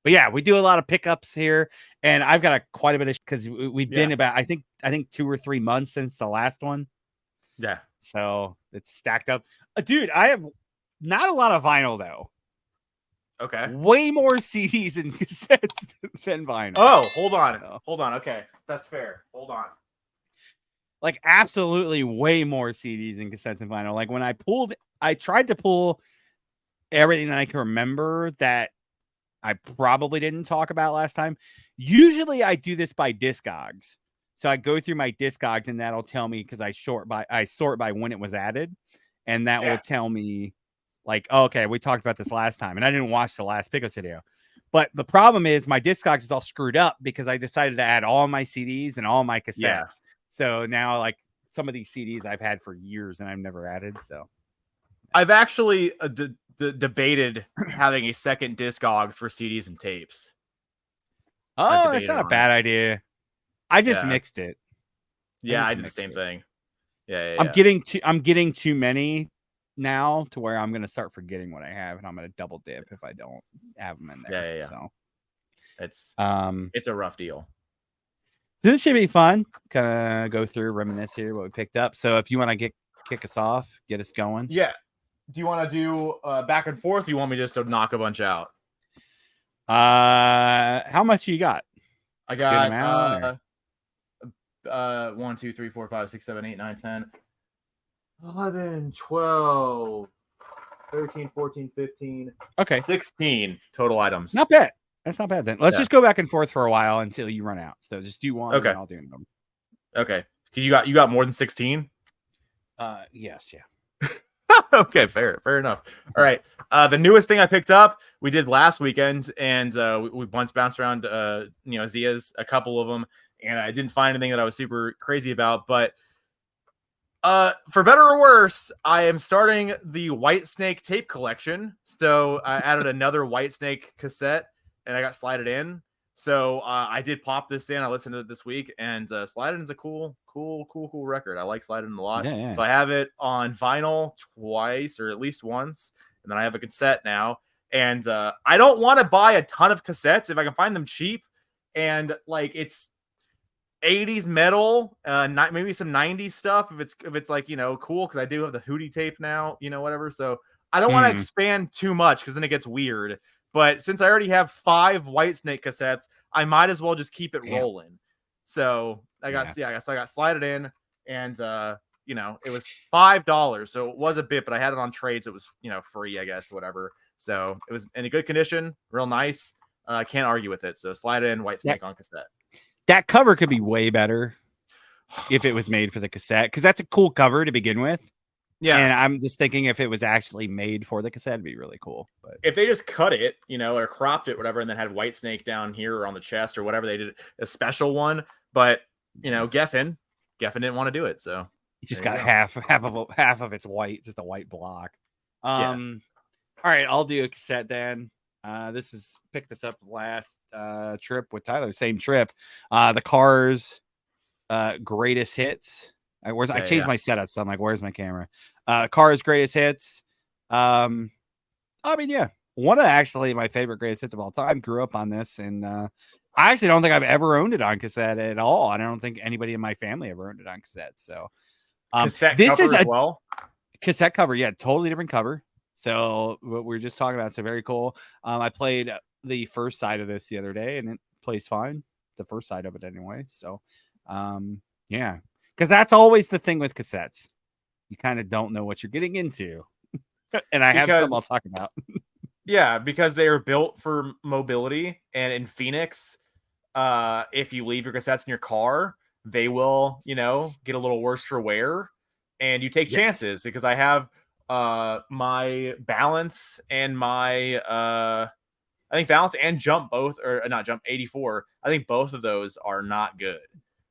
But yeah, we do a lot of pickups here, and I've got quite a bit of because we've been about I think 2 or 3 months since the last one. Yeah. So it's stacked up. Dude, I have not a lot of vinyl though. Okay. Way more CDs and cassettes than vinyl. Oh, hold on. Hold on. Okay. That's fair. Hold on. Like absolutely way more CDs and cassettes and vinyl. Like when I tried to pull everything that I can remember that I probably didn't talk about last time. Usually I do this by Discogs. So I go through my Discogs and that'll tell me because I sort by when it was added. And that will tell me like, oh, okay, we talked about this last time. And I didn't watch the last pickups video. But the problem is my Discogs is all screwed up because I decided to add all my CDs and all my cassettes. Yeah. So now like some of these CDs I've had for years and I've never added. So I've actually debated having a second Discogs for CDs and tapes. Oh, that's not a bad idea. I just mixed it. Yeah, I did the same thing. Yeah. I'm getting too many now to where I'm gonna start forgetting what I have, and I'm gonna double dip if I don't have them in there. Yeah. So it's a rough deal. This should be fun. Kind of go through, reminisce here what we picked up. So if you want to kick us off, get us going. Yeah. Do you want to do back and forth? Or you want me just to knock a bunch out? How much you got? I got 1, 2, 3, 4, 5, 6, 7, 8, 9, 10, 11, 12, 13, 14, 15. Okay. 16 total items. Not bad. That's not bad then. Let's just go back and forth for a while until you run out. So just do one. Okay. And I'll do them. Okay. Because you got more than 16? Yes. Yeah. Okay, fair enough. All right, the newest thing I picked up, we did last weekend, and we once bounced around, Zia's, a couple of them, and I didn't find anything that I was super crazy about. But for better or worse, I am starting the Whitesnake tape collection. So I added another Whitesnake cassette, and I got Slide It In. So I did pop this in. I listened to it this week, and Slide It In's a cool record. I like Slide It In a lot. Yeah. So I have it on vinyl twice, or at least once, and then I have a cassette now. And I don't want to buy a ton of cassettes if I can find them cheap. And like it's 80s metal, maybe some 90s stuff if it's like cool, because I do have the Hootie tape now, whatever. So I don't want to expand too much because then it gets weird. But since I already have 5 Whitesnake cassettes, I might as well just keep it rolling. So I got Slide It In, and it was $5, so it was a bit, but I had it on trade, so it was free, I guess, whatever. So it was in a good condition, real nice. I can't argue with it. So Slide It In, Whitesnake on cassette. That cover could be way better if it was made for the cassette, because that's a cool cover to begin with. Yeah, and I'm just thinking if it was actually made for the cassette, it'd be really cool. But if they just cut it, or cropped it, whatever, and then had Whitesnake down here or on the chest or whatever, they did a special one. But Geffen didn't want to do it, so he just got half of its white, just a white block. All right, I'll do a cassette then. This is picked this up last trip with Tyler, same trip. The Cars greatest hits. I changed my setup, so I'm like, where's my camera? Cars greatest hits. I mean, yeah, one of actually my favorite greatest hits of all time. Grew up on this, and I actually don't think I've ever owned it on cassette at all. And I don't think anybody in my family ever owned it on cassette. So cassette this cover is as well. Cassette cover, yeah, totally different cover. So what we were just talking about, so very cool. I played the first side of this the other day, and it plays fine. The first side of it, anyway. So, yeah. Because that's always the thing with cassettes. You kind of don't know what you're getting into. And I have some I'll talk about. Yeah, because they are built for mobility. And in Phoenix, if you leave your cassettes in your car, they will, get a little worse for wear. And you take chances, because I have my Balance and my I think Balance and Jump both, or not Jump 84. I think both of those are not good.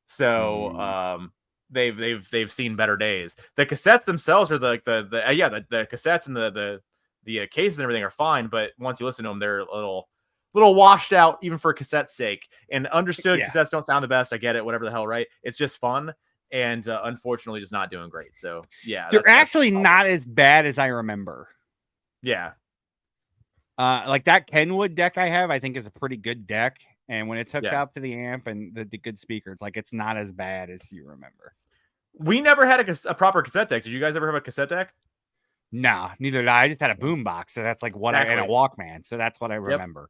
So they've seen better days. The cassettes themselves are the cassettes and the cases and everything are fine, but once you listen to them, they're a little washed out, even for cassette's sake. And understood, cassettes don't sound the best. I get it, whatever the hell, right? It's just fun, and unfortunately, just not doing great. So yeah, they're actually not as bad as I remember. Yeah. Like that Kenwood deck I have, I think is a pretty good deck. And when it's hooked Yeah. up to the amp and the good speakers, like it's not as bad as you remember. We never had a proper cassette deck. Did you guys ever have a cassette deck? Nah, neither did I. I just had a boombox, so that's like what I and a Exactly. Walkman, so that's what I Yep. remember.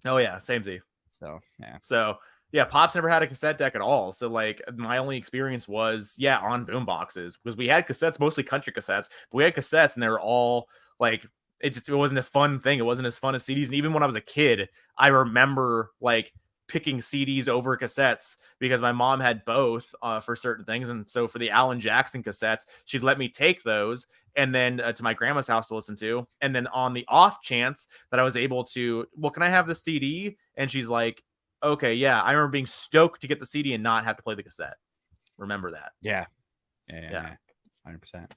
Oh yeah, same Z. So yeah. So yeah, Pops never had a cassette deck at all. So like my only experience was on boom boxes because we had cassettes, mostly country cassettes, but we had cassettes and they were all like it wasn't a fun thing. It wasn't as fun as CDs. And even when I was a kid, I remember like picking CDs over cassettes because my mom had both for certain things. And so for the Alan Jackson cassettes, she'd let me take those and then to my grandma's house to listen to. And then on the off chance that I was able to, well, can I have the CD? And she's like, okay, yeah. I remember being stoked to get the CD and not have to play the cassette. Remember that. Yeah. 100%.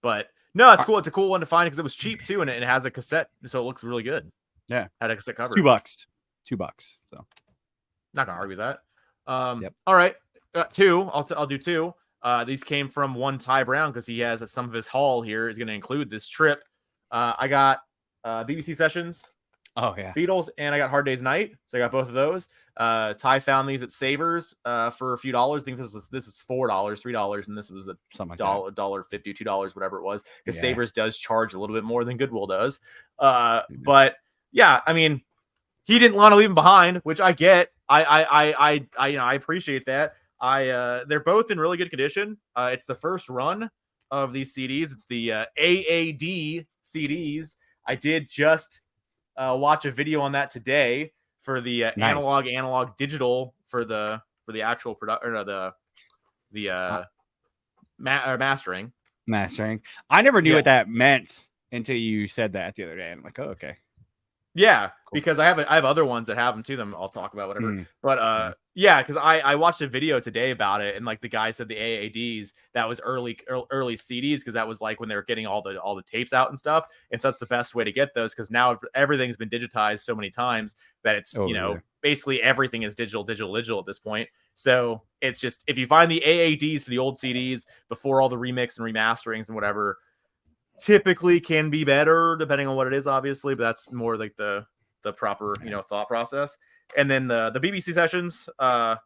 But no, it's cool. It's a cool one to find because it was cheap too, and it has a cassette, so it looks really good. Yeah, had a cassette cover. It's $2. So not gonna argue that. Yep. All right, two. I'll do two. These came from one Ty Brown because he has some of his haul here is going to include this trip. I got BBC Sessions. Oh yeah, Beatles, and I got Hard Day's Night, so I got both of those. Ty found these at Savers for a few dollars. I think this is $4, $3, and this was a $1.50, $2, whatever it was. Because Savers does charge a little bit more than Goodwill does. But yeah, I mean, he didn't want to leave them behind, which I get. I appreciate that. They're both in really good condition. It's the first run of these CDs. It's the AAD CDs. I did just watch a video on that today for the analog digital for the actual production or the mastering. I never knew what that meant until you said that the other day. I'm like, oh, okay. Yeah, cool. Because I have other ones that have them too. I'll talk about whatever. But yeah, because I watched a video today about it, and like the guy said the AADs that was early CDs because that was like when they were getting all the tapes out and stuff, and so that's the best way to get those because now everything's been digitized so many times that it's basically everything is digital at this point. So it's just if you find the AADs for the old CDs before all the remix and remasterings and whatever. Typically can be better depending on what it is, obviously, but that's more like the proper thought process. And then the BBC Sessions, I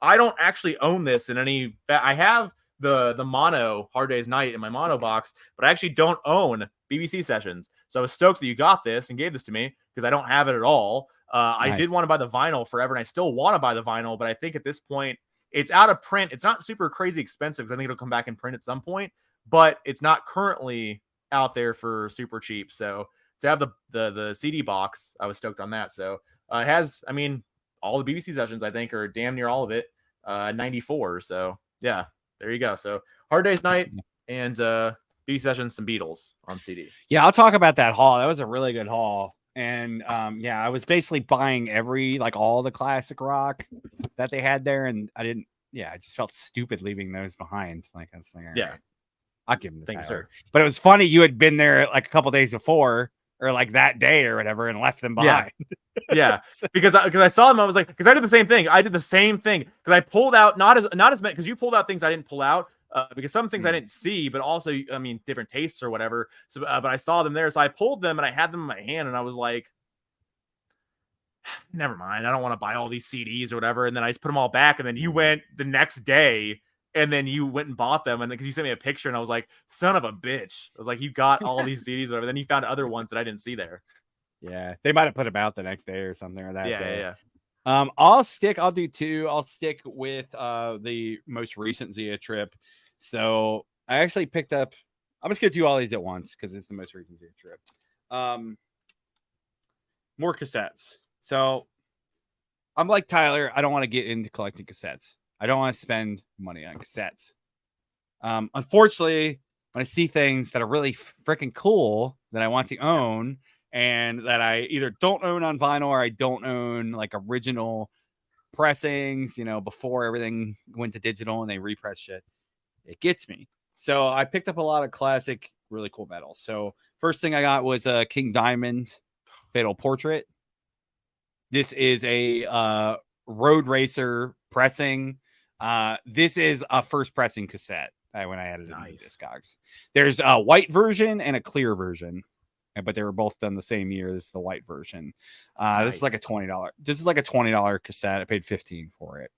don't actually own this in any. I have the mono Hard Day's Night in my mono box, but I actually don't own BBC Sessions. So I was stoked that you got this and gave this to me because I don't have it at all. I did want to buy the vinyl forever, and I still want to buy the vinyl, but I think at this point it's out of print. It's not super crazy expensive because I think it'll come back in print at some point, but it's not currently out there for super cheap. So to have the CD box, I was stoked on that. So it has, I mean, all the BBC Sessions I think are damn near all of it. 94. So yeah, there you go. So Hard Day's Night and BBC Sessions, some Beatles on CD. Yeah, I'll talk about that haul. That was a really good haul. And I was basically buying all the classic rock that they had there, and I just felt stupid leaving those behind. Like I was thinking, right. I'll give him the Tyler. Sir. But it was funny you had been there like a couple days before or like that day or whatever and left them behind. Yeah. Because I saw them, I was like, because I did the same thing. Because I pulled out not as many because you pulled out things I didn't pull out because some things I didn't see, but also I mean different tastes or whatever. So but I saw them there, so I pulled them and I had them in my hand and I was like, never mind. I don't want to buy all these CDs or whatever. And then I just put them all back. And then you went the next day. And then you went and bought them, and then because you sent me a picture, and I was like, "Son of a bitch!" I was like, "You got all these CDs, or whatever." Then you found other ones that I didn't see there. Yeah, they might have put them out the next day or something or that day. Yeah. I'll do two. I'll stick with the most recent Zia trip. So I actually picked up. I'm just gonna do all these at once because it's the most recent Zia trip. More cassettes. So I'm like Tyler. I don't want to get into collecting cassettes. I don't want to spend money on cassettes. Unfortunately, when I see things that are really freaking cool that I want to own and that I either don't own on vinyl or I don't own like original pressings, before everything went to digital and they repress shit, it gets me. So I picked up a lot of classic, really cool metals. So first thing I got was a King Diamond Fatal Portrait. This is a Road Racer pressing. This is a first pressing cassette when I added it to Discogs. There's a white version and a clear version. but they were both done the same year. This is the white version. Nice. This is like a $20. This is like a $20 cassette. I paid $15 for it.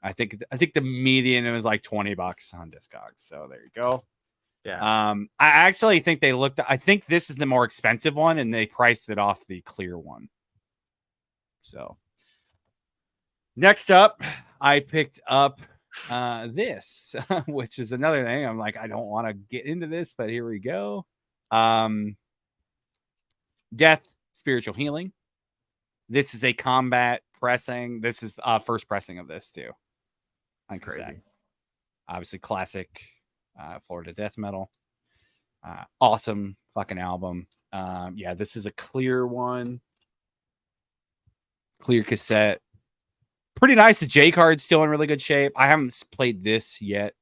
I think the median it was like $20 on Discogs. So there you go. Yeah. I actually think they looked. I think this is the more expensive one, and they priced it off the clear one. So next up, I picked up this, which is another thing. I'm like, I don't want to get into this, but here we go. Death, Spiritual Healing. This is a combat pressing. This is first pressing of this too. That's crazy. Obviously, classic Florida death metal. Awesome fucking album. Yeah, this is a clear one. Clear cassette. Pretty nice. The J card's still in really good shape. I haven't played this yet.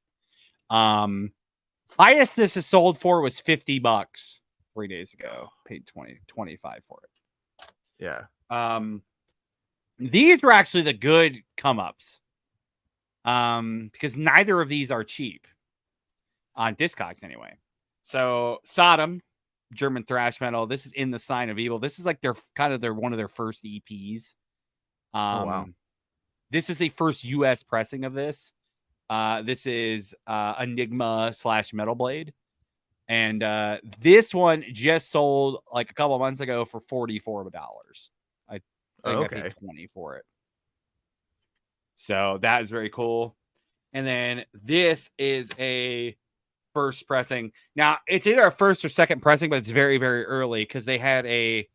Highest this is sold for was $50 3 days ago. Paid 25 for it. Yeah. These were actually the good come ups. Because neither of these are cheap on Discogs anyway. So Sodom, German thrash metal. This is In the Sign of Evil. This is like their one of their first EPs. Oh, wow. This is a first US pressing of this. This is Enigma / Metal Blade. And this one just sold like a couple months ago for $44. I think I paid $20 for it. So that is very cool. And then this is a first pressing. Now, it's either a first or second pressing, but it's very, very early because they had a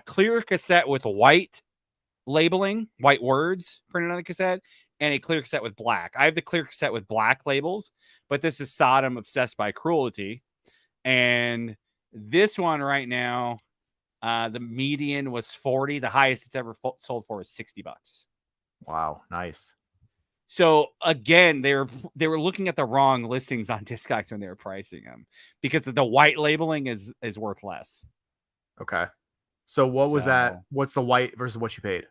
clear cassette with white labeling, white words printed on the cassette, and a clear cassette with black. I have the clear cassette with black labels, but this is Sodom, Obsessed by Cruelty. And this one right now, the median was 40. The highest it's ever sold for was $60. Wow, nice. So again, they were looking at the wrong listings on Discogs when they were pricing them because the white labeling is worth less. Okay. So what was that? What's the white versus what you paid?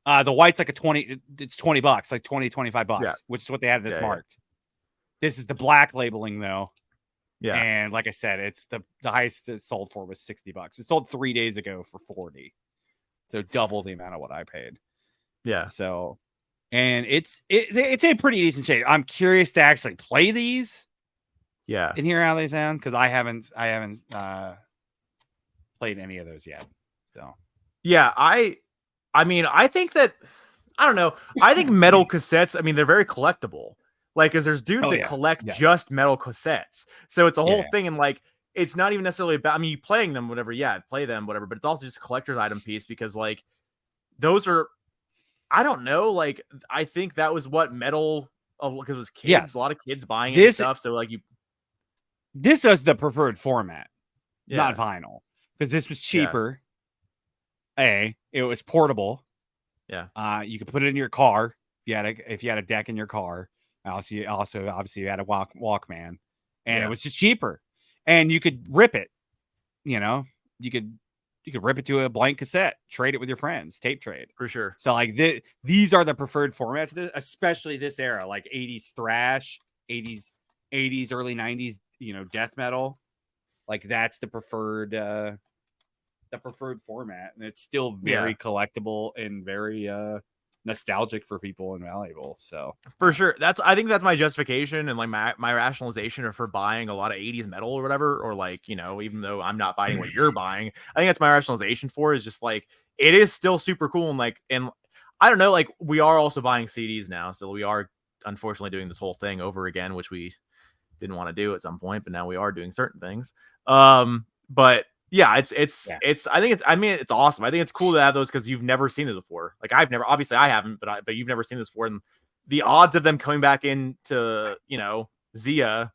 The white's like it's $20, like $20-$25, yeah. which is what they had this marked. Yeah. This is the black labeling though. Yeah. And like I said, it's the highest it sold for was $60. It sold 3 days ago for $40. So double the amount of what I paid. Yeah. So, and it's a pretty decent shape. I'm curious to actually play these. Yeah. And hear how they sound because I haven't played any of those yet. So, yeah, I mean, I think that I don't know. I think metal cassettes. I mean, they're very collectible. Like, because there's dudes that collect just metal cassettes. So it's a whole thing, and like, it's not even necessarily about. I mean, you playing them, whatever. Yeah, play them, whatever. But it's also just a collector's item piece because like, those are. I don't know. Like, I think that was what metal. Because it was kids, a lot of kids buying it and stuff. So like, this is the preferred format, not vinyl, because this was cheaper. It was portable. Yeah. You could put it in your car if you had a deck in your car. Also, obviously, you had a Walkman, and it was just cheaper, and you could rip it. You know, you could rip it to a blank cassette, trade it with your friends, tape trade for sure. So like these are the preferred formats, especially this era, like 80s thrash, 80s, early 90s, death metal. Like that's the preferred format, and it's still very collectible and very nostalgic for people and valuable. So for sure, I think that's my justification and like my rationalization for buying a lot of 80s metal or whatever, or like, even though I'm not buying what you're buying, I think that's my rationalization for is just like it is still super cool. And I don't know, like we are also buying CDs now, so we are unfortunately doing this whole thing over again, which we didn't want to do at some point, but now we are doing certain things. But yeah, it's it's awesome. I think it's cool to have those because you've never seen it before. Like obviously I haven't, but you've never seen this before. And the odds of them coming back into, Zia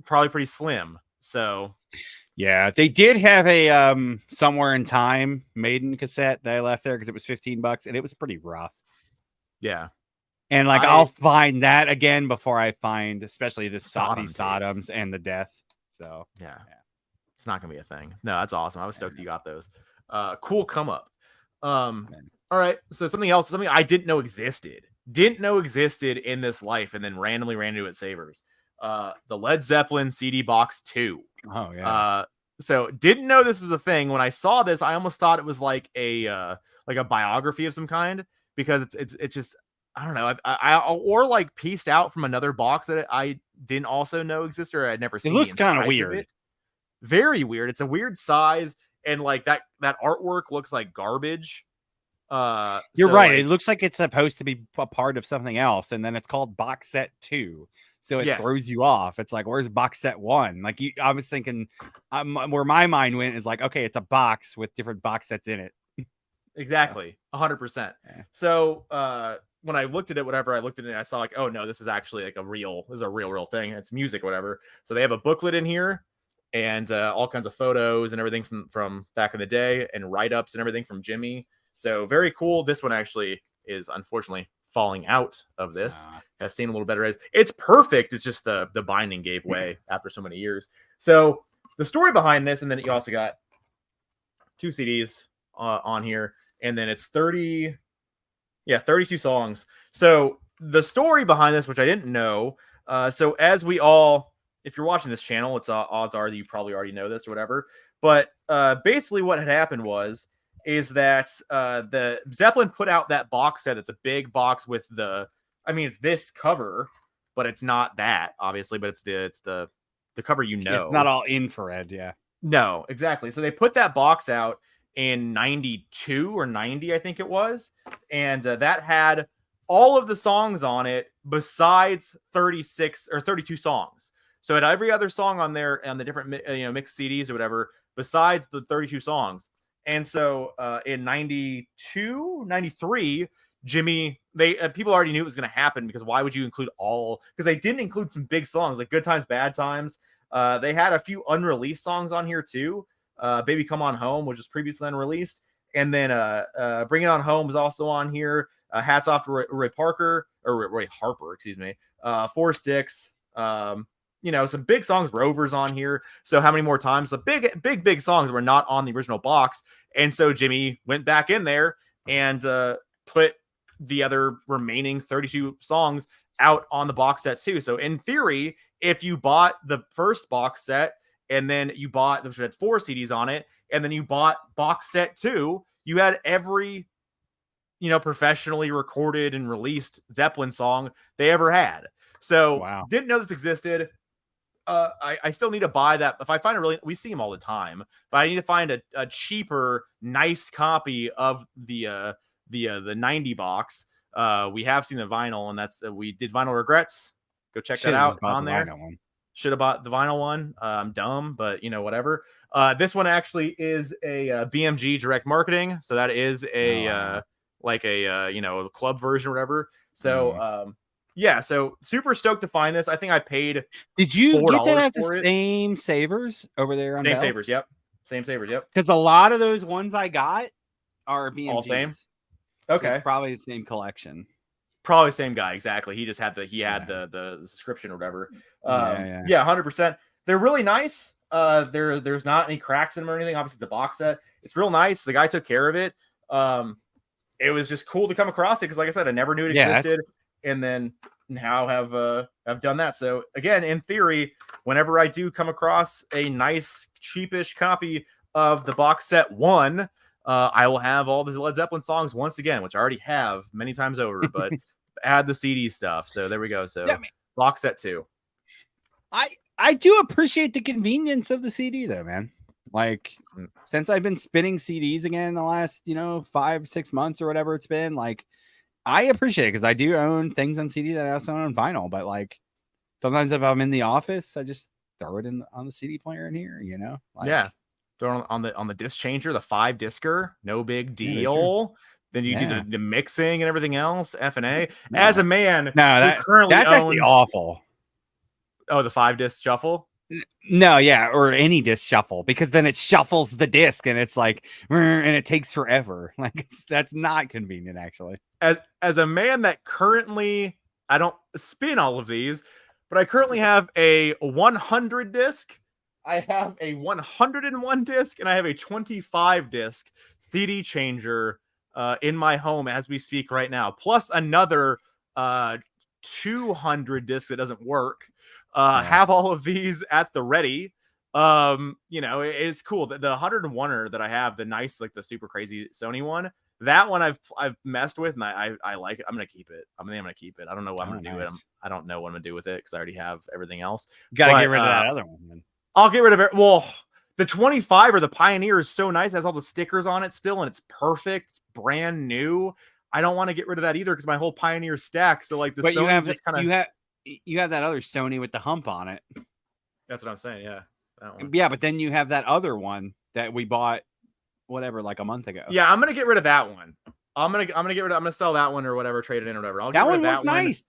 probably pretty slim. So yeah, they did have a Somewhere in Time Maiden cassette that I left there because it was $15 and it was pretty rough. Yeah. And like I'll find that again before I find especially these Sodoms and the Death. So yeah. It's not gonna be a thing. No, that's awesome. I was stoked you got those. Cool come up. All right. So something I didn't know existed in this life, and then randomly ran into it at Savers. The Led Zeppelin CD box 2. Oh yeah. So didn't know this was a thing. When I saw this, I almost thought it was like a biography of some kind, because it's just, I don't know, or like pieced out from another box that I didn't also know existed, or I'd never It seen the looks kind of insides of weird. it. Very weird. It's a weird size, and like that artwork looks like garbage. You're So right. It like, looks like it's supposed to be a part of something else, and then it's called box set 2. So it yes, throws you off. It's like, where's box set 1? Like I was thinking, where my mind went is like, okay, it's a box with different box sets in it. exactly, 100%. Yeah. So when I looked at it, whatever, I looked at it, I saw like, oh no, this is actually like this is a real thing. It's music, whatever. So they have a booklet in here, and all kinds of photos and everything from back in the day, and write-ups and everything from Jimmy. So very cool. This one actually is unfortunately falling out of this. Has seen a little better as it's perfect. It's just the binding gave way after so many years. So the story behind this, and then you also got 2 CDs on here, and then it's 32 songs. So the story behind this, which I didn't know, so as we all, if you're watching this channel, it's odds are that you probably already know this or whatever. But basically, what had happened is that the Zeppelin put out that box set. It's a big box with it's this cover, but it's not that, obviously. But it's the cover, It's not all infrared. Yeah. No, exactly. So they put that box out in 92 or 90, I think it was. And that had all of the songs on it besides 36 or 32 songs. So it had every other song on there on the different mixed CDs or whatever besides the 32 songs. And so in 92, 93, Jimmy, people already knew it was going to happen, because why would you include all? Because they didn't include some big songs like Good Times, Bad Times. They had a few unreleased songs on here too. Baby Come On Home, which was previously unreleased. And then Bring It On Home was also on here. Hats Off to Roy Harper, excuse me. 4 Sticks. Some big songs. Rover's on here. So how many more times? So big songs were not on the original box. And so Jimmy went back in there and put the other remaining 32 songs out on the box set too. So in theory, if you bought the first box set and then you bought, which had 4 CDs on it, and then you bought box set 2, you had every professionally recorded and released Zeppelin song they ever had. So Wow. Didn't know this existed. I still need to buy that. If I find we see them all the time, but I need to find a cheaper, nice copy of the 90 box. We have seen the vinyl, and we did Vinyl Regrets. Go check that out. It's on there. Should have bought the vinyl one. I'm dumb, but whatever. This one actually is a BMG direct marketing, so that is a club version or whatever. So so super stoked to find this. I think I paid. Did you get that at the same Savers over there? Same Savers, yep. Same Savers, yep. Because a lot of those ones I got are BMGs. All same. Okay, so it's probably the same collection. Probably same guy, exactly. He just had the subscription or whatever. 100%. They're really nice. There's not any cracks in them or anything. Obviously, the box set, it's real nice. The guy took care of it. It was just cool to come across it because, like I said, I never knew it existed, and then now have done that. So again, in theory, whenever I do come across a nice cheapish copy of the box set 1, I will have all the Led Zeppelin songs once again, which I already have many times over, but add the CD stuff. So there we go. So box set 2. I do appreciate the convenience of the CD though, man. Like since I've been spinning CDs again the last, 5-6 months or whatever it's been, like I appreciate it because I do own things on CD that I also own on vinyl, but like sometimes if I'm in the office, I just throw it on the CD player in here, Throw it on the disc changer, the 5-discer, no big deal. Then you do the mixing and everything else, F&A. No. As a man that's actually awful. Oh, the 5-disc shuffle? No, or any disc shuffle, because then it shuffles the disc and it's like, and it takes forever. Like that's not convenient, actually. As a man that currently, I don't spin all of these, but I currently have a 100 disc, I have a 101 disc, and I have a 25 disc CD changer in my home as we speak right now, plus another 200 discs that doesn't work. Have all of these at the ready. You know, it's cool. The 101er that I have, the nice, like the super crazy Sony one, that one I've messed with, and I like it. I'm gonna keep it. I'm gonna keep it. I don't know what I'm gonna do with it. I don't know what I'm gonna do with it because I already have everything else. You gotta get rid of that other one, then. I'll get rid of it. Well, the 25 or the Pioneer is so nice. It has all the stickers on it still, and it's perfect. It's brand new. I don't want to get rid of that either because my whole Pioneer stack. So like the but Sony just kind of you have that other Sony with the hump on it. That's what I'm saying. Yeah. Yeah, but then you have that other one that we bought, whatever, like a month ago. Yeah, I'm gonna get rid of that one. I'm gonna sell that one or whatever, trade it in or whatever. I'll get that rid one of that one. Nice.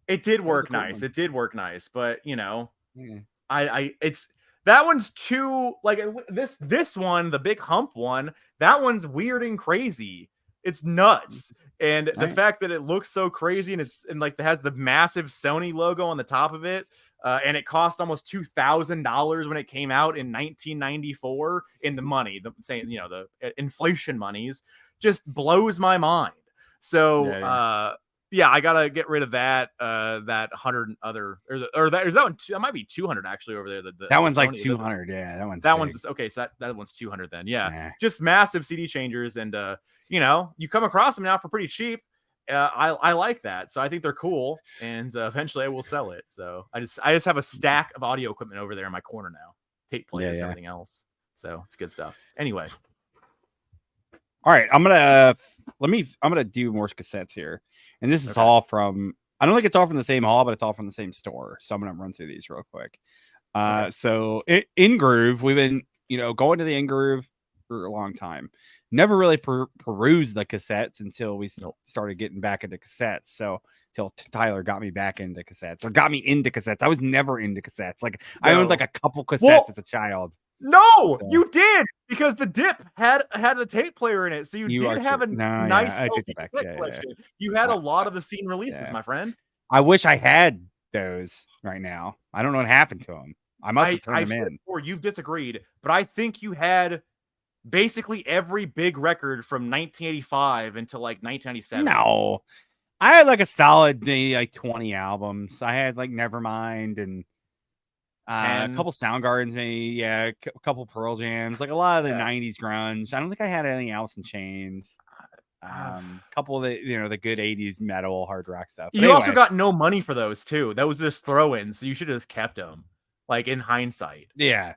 It did work nice. It did work nice, but you know, it's that one's too like this one, the big hump one. That one's weird and crazy. It's nuts. And the fact that it looks so crazy and like it has the massive Sony logo on the top of it, and it cost almost $2,000 when it came out in 1994 in the money, the inflation monies, just blows my mind. So I gotta get rid of that 100 other or that one. That might be 200 actually over there. That one's like 200. Yeah, that one's okay. So that one's 200 then. Yeah, just massive CD changers, and you come across them now for pretty cheap. I like that, so I think they're cool, and eventually I will sell it. So I just have a stack of audio equipment over there in my corner now, tape players, everything else. So it's good stuff. Anyway, all right, I'm gonna do more cassettes here, and this is all from. I don't think it's all from the same hall, but it's all from the same store. So I'm gonna run through these real quick. So in Groove, we've been going to the In Groove for a long time. Never really perused the cassettes until we started getting back into cassettes. So till Tyler got me back into cassettes or got me into cassettes. I was never into cassettes. Like I owned like a couple cassettes as a child. No, you did, because the Dip had the tape player in it, so you did have a nice collection. You had a lot of the scene releases, my friend. I wish I had those right now. I don't know what happened to them. I must have turned them in. Or you've disagreed, but I think you had basically every big record from 1985 until like 1997. No, I had like a solid like 20 albums. I had like Nevermind and a couple Soundgardens, maybe, a couple Pearl Jams, like a lot of the 90s grunge. I don't think I had anything else in Chains. Couple of the good 80s metal hard rock stuff. But you also got no money for those too. That was just throw-ins, so you should have just kept them. Like in hindsight. Yeah.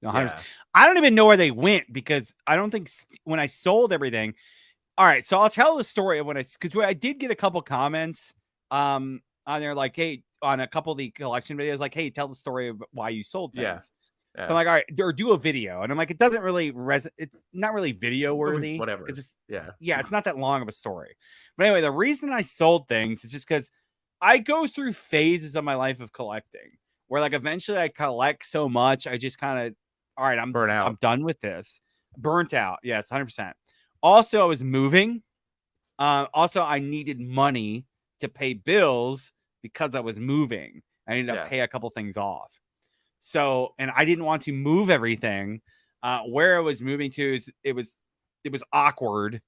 I don't even know where they went, because I don't think when I sold everything. All right, so I'll tell the story of because I did get a couple comments on there, like, hey, on a couple of the collection videos, like, hey, tell the story of why you sold things. So I'm like, all right, or do a video, and I'm like, it doesn't really it's not really video worthy, whatever. It's it's not that long of a story. But anyway, the reason I sold things is just because I go through phases of my life of collecting where like eventually I collect so much, I just kind of, all right, I'm burnt out. I'm done with this. Burnt out. Yes, 100%. Also, I was moving. Also, I needed money to pay bills because I was moving. I needed to pay a couple things off. So, and I didn't want to move everything. Where I was moving to it was awkward,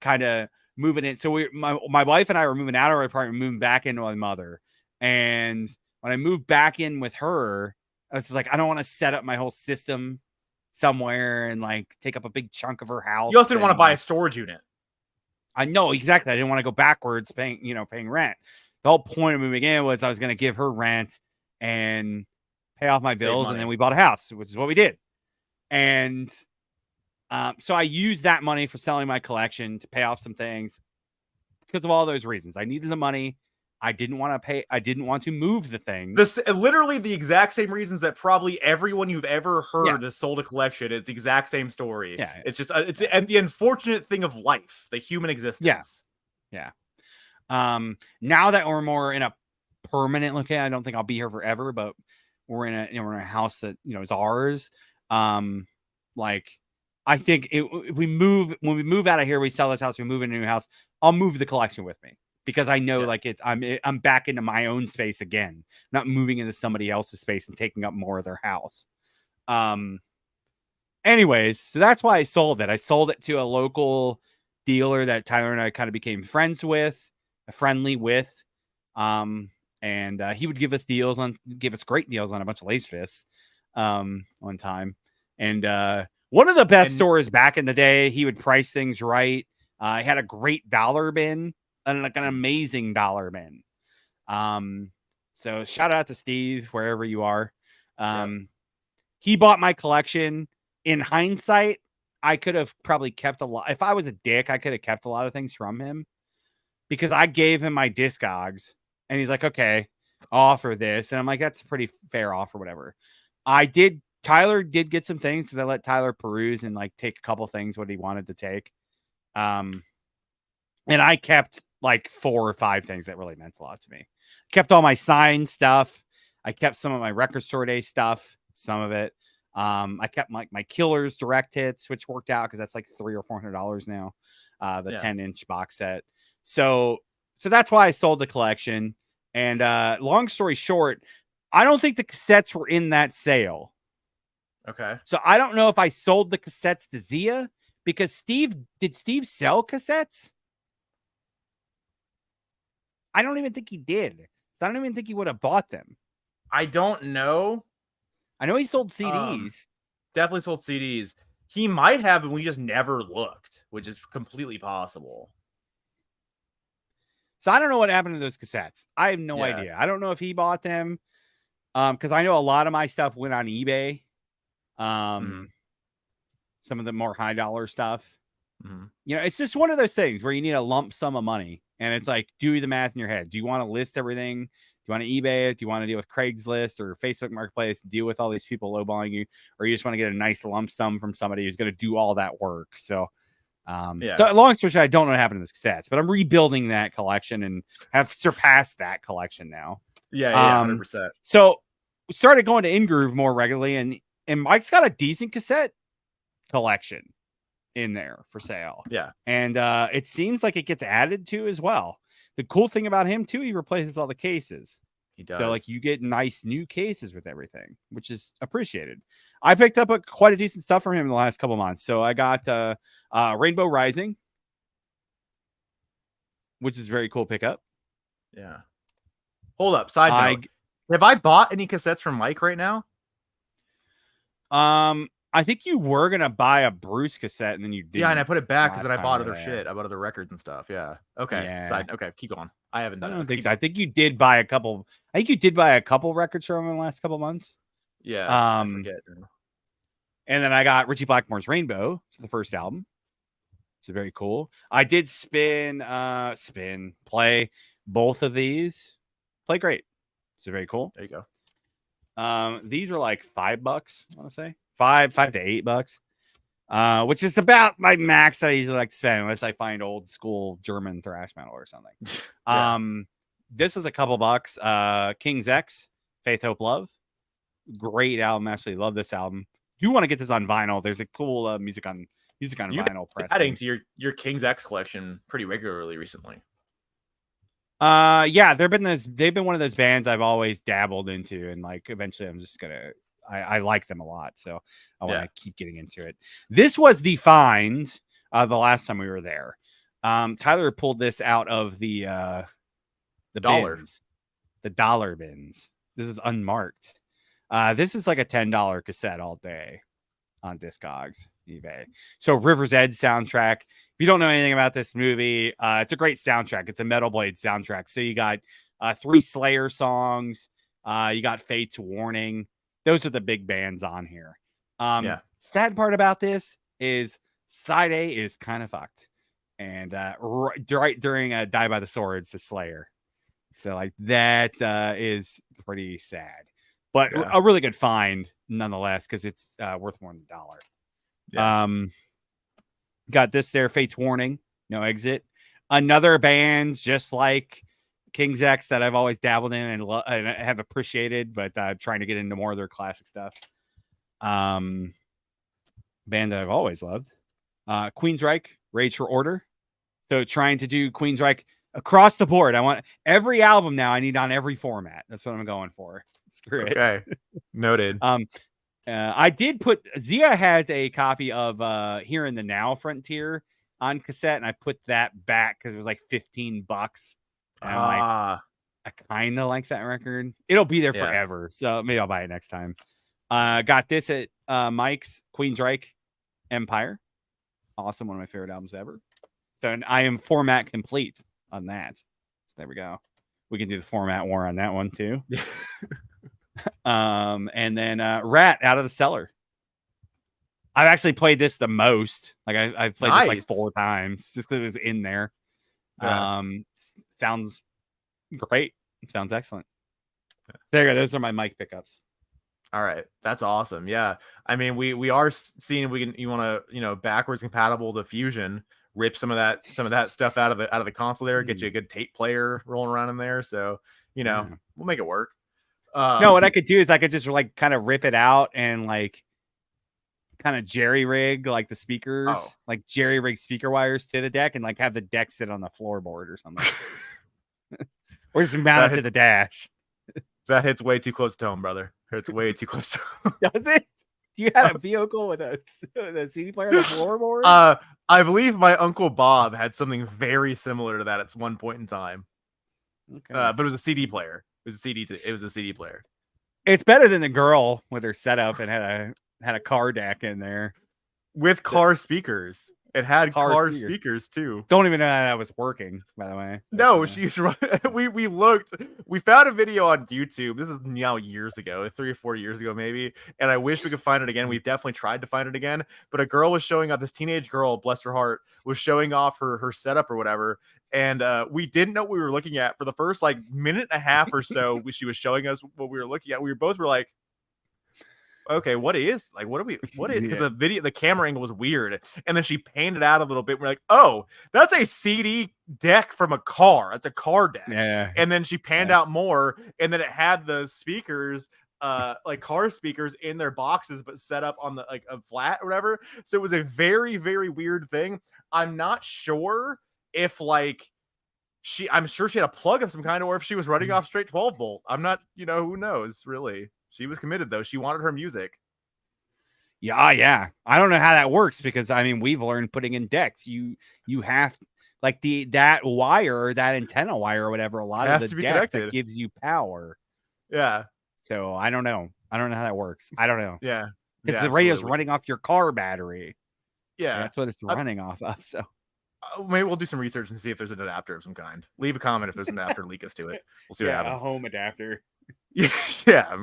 kind of moving in. So my wife and I were moving out of our apartment, moving back into my mother. And when I moved back in with her, I was like, I don't want to set up my whole system somewhere and like take up a big chunk of her house. You also didn't want to buy a storage unit. I know, exactly. I didn't want to go backwards paying rent. The whole point of moving in was I was going to give her rent and pay off my bills, and then we bought a house, which is what we did. And so I used that money for selling my collection to pay off some things because of all those reasons. I needed the money. I didn't want to pay. I didn't want to move the thing. Literally the exact same reasons that probably everyone you've ever heard has sold a collection. It's the exact same story. Yeah. It's just and the unfortunate thing of life, the human existence. Yeah. Now that we're more in a permanent location, I don't think I'll be here forever, but we're in a house that is ours. Like I think when we move out of here, we sell this house, we move into a new house. I'll move the collection with me. Because I know, like I'm back into my own space again, not moving into somebody else's space and taking up more of their house. Anyways, so that's why I sold it. I sold it to a local dealer that Tyler and I kind of became friendly with. And he would give us great deals on a bunch of Laserdiscs. one time. And one of the best And- stores back in the day, he would price things right. He had a great dollar bin and like an amazing dollar bin. So shout out to Steve, wherever you are. He bought my collection. In hindsight, I could have probably kept a lot. If I was a dick, I could have kept a lot of things from him because I gave him my Discogs and he's like, okay, I'll offer this. And I'm like, that's a pretty fair offer, whatever. Tyler did get some things because I let Tyler peruse and like take a couple things what he wanted to take. And I kept like 4 or 5 things that really meant a lot to me. Kept all my signed stuff. I kept some of my record store day stuff, some of it. I kept my Killers direct hits, which worked out because that's like $300 or $400 now. The 10-inch box set. So that's why I sold the collection. And long story short, I don't think the cassettes were in that sale. Okay. So I don't know if I sold the cassettes to Zia because did Steve sell cassettes? I don't even think he did. I don't even think he would have bought them. I don't know. I know he sold CDs. Definitely sold CDs. He might have, and we just never looked, which is completely possible. So I don't know what happened to those cassettes. I have no idea. I don't know if he bought them. Because I know a lot of my stuff went on eBay. Some of the more high dollar stuff. You know, it's just one of those things where you need a lump sum of money. And it's like, do the math in your head. Do you want to list everything? Do you want to eBay it? Do you want to deal with Craigslist or Facebook Marketplace? Deal with all these people lowballing you? Or you just want to get a nice lump sum from somebody who's going to do all that work? So, so long story short, I don't know what happened to those cassettes, but I'm rebuilding that collection and have surpassed that collection now. 100%. So we started going to InGroove more regularly, and Mike's got a decent cassette collection in there for sale. And it seems like it gets added to as well. The cool thing about him too, he replaces all the cases. He does. So like you get nice new cases with everything, which is appreciated. I picked up quite a decent stuff from him in the last couple months. So I got Rainbow Rising, which is a very cool pickup. Hold up. Side note. Have I bought any cassettes from Mike right now? I think you were gonna buy a Bruce cassette and then you did. And I put it back because then I bought other shit. I bought other records and stuff. Okay. Okay, keep going. I haven't done it. I don't think so. I think you did buy a couple. I think you did buy a couple records from him in the last couple months. I forget. And then I got Richie Blackmore's Rainbow. It's the first album. So very cool. I did play both of these. Play great. So very cool. There you go. These are like $5, I want to say. $5 to $8, which is about my max that I usually like to spend unless I find old school German thrash metal or something. This is a couple bucks. King's X, Faith, Hope, Love. Great album. Actually love this album. Do want to get this on vinyl. There's a cool music on vinyl press. Adding to your King's X collection pretty regularly recently. They've been one of those bands I've always dabbled into, and like eventually I'm just gonna I like them a lot, so I want to keep getting into it. This was the find the last time we were there. Tyler pulled this out of the dollar bins, the dollar bins. This is unmarked. This is like a $10 cassette all day on Discogs, eBay. So River's Edge soundtrack. If you don't know anything about this movie, it's a great soundtrack. It's a Metal Blade soundtrack. So you got 3 Slayer songs. You got Fate's Warning. Those are the big bands on here. Sad part about this is side A is kind of fucked. And right during Die by the Swords, the Slayer. So like that is pretty sad. But a really good find nonetheless, because it's worth more than $1. Got this there, Fate's Warning, No Exit. Another band just like King's X that I've always dabbled in and have appreciated, but trying to get into more of their classic stuff. Band that I've always loved. Queensryche, Rage for Order. So trying to do Queensryche across the board. I want every album now. I need on every format. That's what I'm going for. Screw it. Okay. Noted. I did put Zia has a copy of Here in the Now Frontier on cassette, and I put that back because it was like $15. And I'm like, I kind of like that record. It'll be there forever, so maybe I'll buy it next time. Got this at Mike's Queensryche Empire. Awesome, one of my favorite albums ever. So I am format complete on that. So there we go. We can do the format war on that one too. And then Rat Out of the Cellar. I've actually played this the most. Like I've played this like 4 times just because it was in there. Yeah. Sounds great. Sounds excellent. There you go. Those are my mic pickups. All right, that's awesome. Yeah, I mean, we are seeing if we can. You want to backwards compatible to Fusion, rip some of that stuff out of the console there, get you a good tape player rolling around in there. So we'll make it work. No, what I could do is I could just like kind of rip it out and like kind of jerry rig like the speakers, like jerry rig speaker wires to the deck, and like have the deck sit on the floorboard or something, or just mount it to the dash. That hits way too close to home, brother. It's way too close to home. Does it? Do you have a vehicle with a CD player on the floorboard? I believe my Uncle Bob had something very similar to that at one point in time. Okay. But it was a CD player. It was a CD player. It's better than the girl with her setup and had a car deck in there with car speakers. It had car speakers too. Don't even know how that was working, by the way. No, she's right. We looked. We found a video on YouTube. This is now years ago, 3 or 4 years ago, maybe. And I wish we could find it again. We've definitely tried to find it again. But a girl was showing off. This teenage girl, bless her heart, was showing off her setup or whatever. And we didn't know what we were looking at for the first like minute and a half or so. She was showing us what we were looking at. We both were like, okay, what is because the camera angle was weird, and then she panned it out a little bit. We're like, oh, that's a CD deck from a car. That's a car deck. Yeah. And then she panned out more, and then it had the speakers, like car speakers in their boxes, but set up on the like a flat or whatever. So it was a very, very weird thing. I'm not sure if like I'm sure she had a plug of some kind, or if she was running off straight 12 volt. I'm not, who knows really. She was committed though. She wanted her music. Yeah. I don't know how that works because I mean we've learned putting in decks. You have like that wire, that antenna wire or whatever. A lot of the decks that gives you power. Yeah. So I don't know. I don't know how that works. I don't know. Yeah. Because the radio's running off your car battery. Yeah. That's what it's running off of. So maybe we'll do some research and see if there's an adapter of some kind. Leave a comment if there's an adapter. Leak us to it. We'll see what happens. A home adapter. Yeah.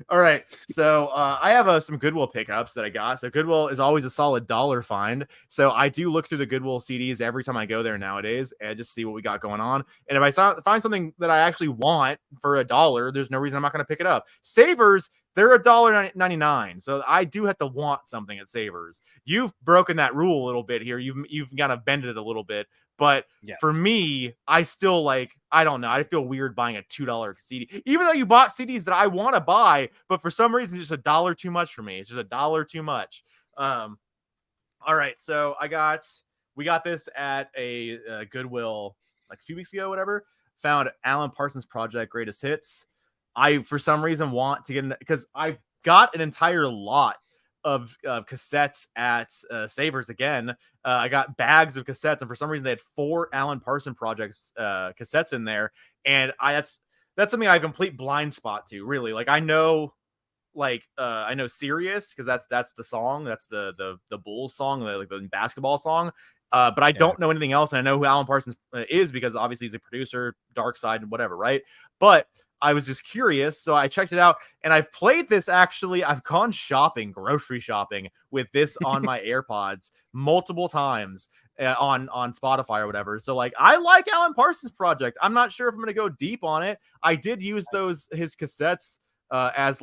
All right. So I have some Goodwill pickups that I got. So Goodwill is always a solid $1 find. So I do look through the Goodwill CDs every time I go there nowadays and just see what we got going on. And if I find something that I actually want for $1, there's no reason I'm not going to pick it up. Savers, they're $1.99. So I do have to want something at Savers. You've broken that rule a little bit here. You've kind of bended it a little bit. But for me, I still I don't know. I feel weird buying a $2 CD, even though you bought CDs that I want to buy, but for some reason, it's just $1 too much for me. It's just $1 too much. All right. So we got this at a Goodwill like a few weeks ago, whatever. Found Alan Parsons Project Greatest Hits. I, for some reason, want to get because I got an entire lot of cassettes at Savers again. I got bags of cassettes, and for some reason they had 4 Alan Parsons Projects cassettes in there, and that's something I have a complete blind spot to. Really, I know, I know Sirius because that's the song, that's the Bulls song, the basketball song. But I don't know anything else, and I know who Alan Parsons is because obviously he's a producer, Dark Side, and whatever, right? But I was just curious, so I checked it out, and I've played this actually. I've gone grocery shopping with this on my AirPods multiple times on Spotify or whatever. So I like Alan Parsons Project. I'm not sure if I'm going to go deep on it. I did use his cassettes as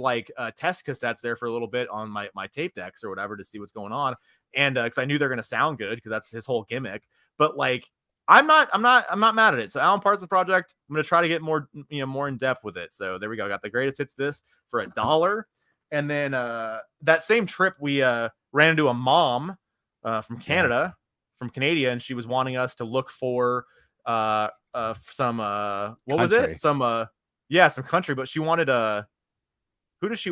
test cassettes there for a little bit on my tape decks or whatever to see what's going on, and because I knew they're going to sound good because that's his whole gimmick. But I'm not mad at it. So Alan Parsons Project, I'm gonna try to get more in depth with it. So there we go. I got the greatest hits this for $1. And then that same trip we ran into a mom from Canada, from Canada, and she was wanting us to look for some what was it? Some country, but she wanted Reba. She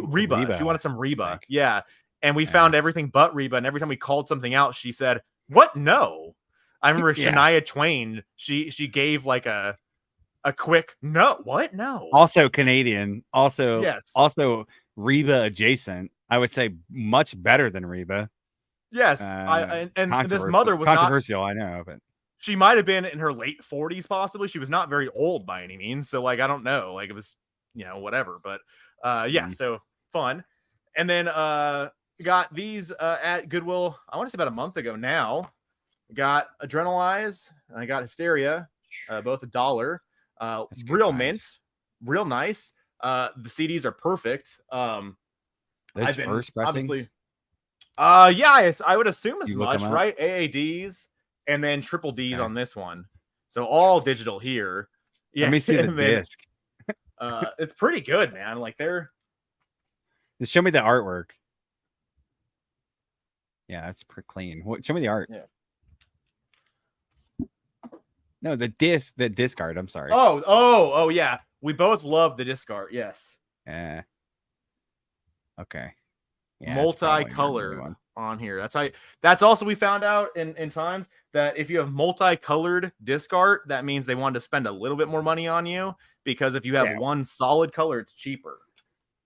wanted some Reba. Yeah. And we found everything but Reba, and every time we called something out, she said, "What? No." I remember Shania Twain. She gave a quick no. What? No. Also Canadian. Also, yes. Also Reba adjacent. I would say much better than Reba. Yes, and this mother was controversial. I know, but she might have been in her late 40s, possibly. She was not very old by any means. So, like, I don't know. Like, it was, whatever. But yeah, so fun. And then got these at Goodwill, I want to say about a month ago now. Got Adrenalize, and I got Hysteria, both $1. Real mint, real nice. The CDs are perfect. Those first pressings? Obviously, yeah, I would assume as much, right? AADs and then triple Ds on this one. So all digital here. Yeah, let me see the disc. It's pretty good, man. Like just show me the artwork. Yeah, that's pretty clean. Show me the art. Yeah. No, the disc art. I'm sorry. Oh, yeah. We both love the disc art. Yes. Yeah. Okay. Yeah, multicolored on here. That's also, we found out in times that if you have multicolored disc art, that means they wanted to spend a little bit more money on you, because if you have one solid color, it's cheaper.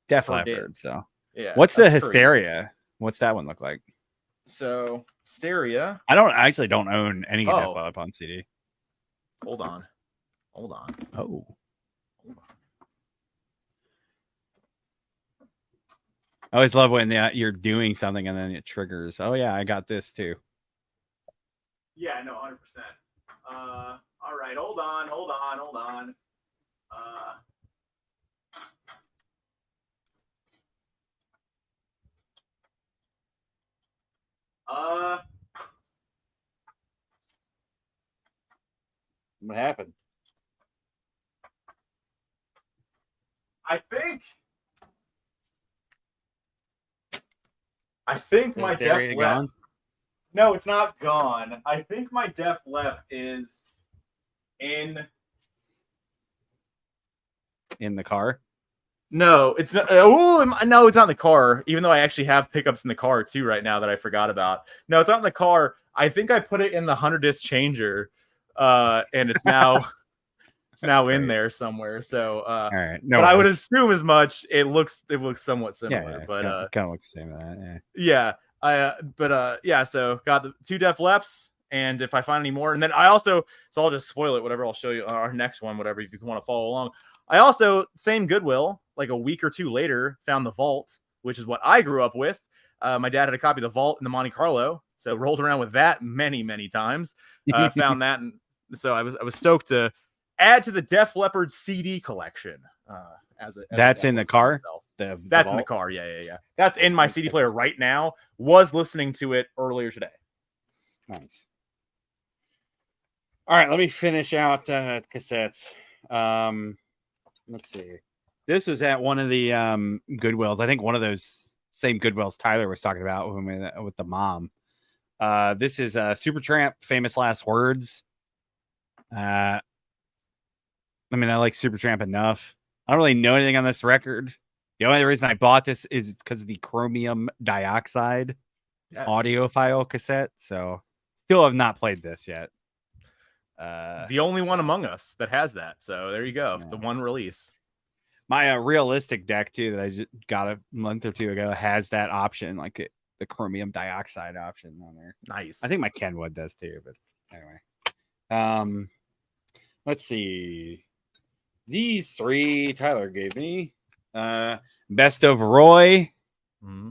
Def Leppard. So yeah. What's the Hysteria? What's that one look like? So Hysteria. I actually don't own any Def Leppard on CD. Hold on. Oh. I always love when you're doing something and then it triggers. Oh yeah, I got this too. Yeah, no, 100%. All right, hold on. What happened? I think my Def Lep. No, it's not gone. I think my Def Lep is in the car. No, it's not. No, it's not in the car. Even though I actually have pickups in the car too right now that I forgot about. No, it's not in the car. I think I put it in the 100 disc changer, and it's now in there somewhere. So, all right. No, but I would assume as much. It looks somewhat similar, yeah, but kind of looks the same as that. Yeah. Yeah. So got the 2 Def Leps, and if I find any more, and then I'll just spoil it. Whatever, I'll show you on our next one. Whatever, if you want to follow along. I also, same Goodwill, like a week or two later, found the Vault, which is what I grew up with. My dad had a copy of the Vault and the Monte Carlo, so rolled around with that many times. Found that, and so I was stoked to add to the Def Leppard CD collection. That's in the car. That's in the car. Yeah. That's in my CD player right now. Was listening to it earlier today. Nice. All right, let me finish out cassettes. Let's see. This was at one of the Goodwills. I think one of those same Goodwills Tyler was talking about with the mom. This is Supertramp, Famous Last Words. I mean, I like Supertramp enough. I don't really know anything on this record. The only reason I bought this is because of the chromium dioxide audiophile cassette. So still have not played this yet. The only one among us that has that. So there you go. Yeah. The one release. My realistic deck too that I just got a month or two ago has that option, like the chromium dioxide option on there. Nice. I think my Kenwood does too, but anyway. Let's see. These 3 Tyler gave me. Best of Roy. Mm-hmm.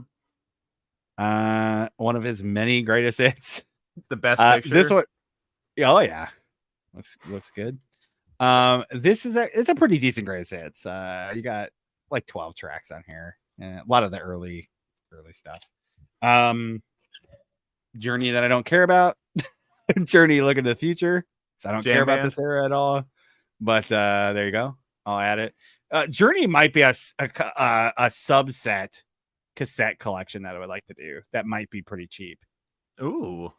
One of his many greatest hits. The best picture. This one. Oh yeah. Looks good. This is it's a pretty decent greatest hits. You got like 12 tracks on here, and a lot of the early stuff. Journey that I don't care about. Journey Look into the Future. So I don't care about this era at all. But there you go. I'll add it. Journey might be a subset cassette collection that I would like to do. That might be pretty cheap. Ooh,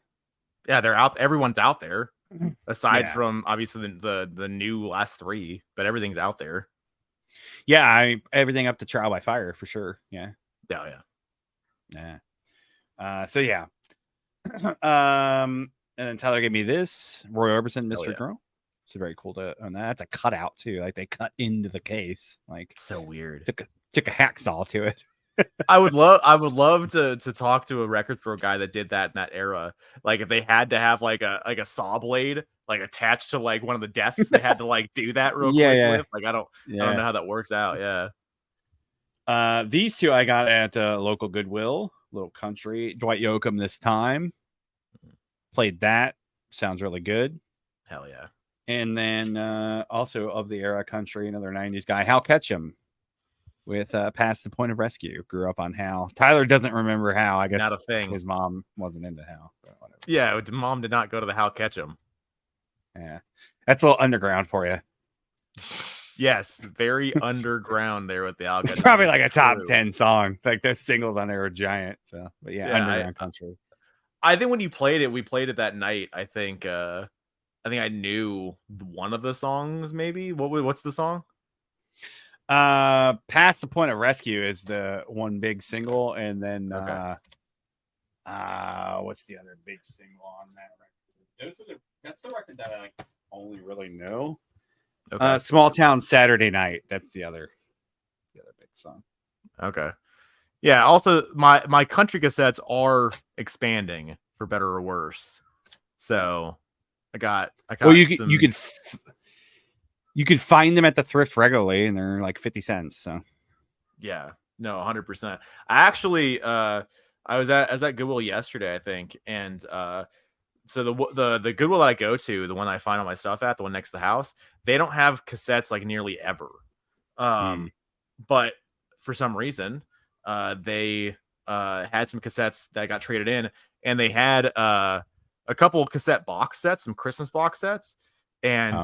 yeah, they're out. Everyone's out there. Aside from obviously the new last 3, but everything's out there. Yeah, everything up to Trial by Fire for sure. Yeah. Yeah. So yeah. And then Tyler gave me this Roy Orbison Mystery Girl. It's very cool to own that. That's a cutout too. Like they cut into the case. Like so weird. took a hacksaw to it. I would love to talk to a record store guy that did that in that era. Like if they had to have like a saw blade like attached to like one of the desks, they had to like do that real quick with. Like I don't know how that works out. Yeah. These two I got at local Goodwill, little country. Dwight Yoakam this time. Played that. Sounds really good. Hell yeah. And then also of the era country, another 90s guy, Hal Ketchum with Past the Point of Rescue. Grew up on Hal. Tyler doesn't remember Hal. I guess not a thing. His mom wasn't into Hal. Yeah, mom did not go to the Hal Ketchum. Yeah. That's a little underground for you. Yes, very underground there with the Hal Ketchum. It's probably like a top 10 song. Like those singles on there are giant. So, but yeah, underground country. I think when you played it, we played it that night. I think I knew one of the songs. Maybe what's the song? Past the Point of Rescue is the one big single, and then what's the other big single on that record? That's the record that I like only really know. Okay. Small Town Saturday Night. That's the other big song. Okay. Yeah. Also, my country cassettes are expanding for better or worse. So I got. Well, you could find them at the thrift regularly, and they're like 50 cents. So yeah, no, 100%. I actually, I was at Goodwill yesterday, I think, and so the Goodwill that I go to, the one I find all my stuff at, the one next to the house, they don't have cassettes like nearly ever. But for some reason, they had some cassettes that got traded in, and they had a couple cassette box sets, some Christmas box sets, and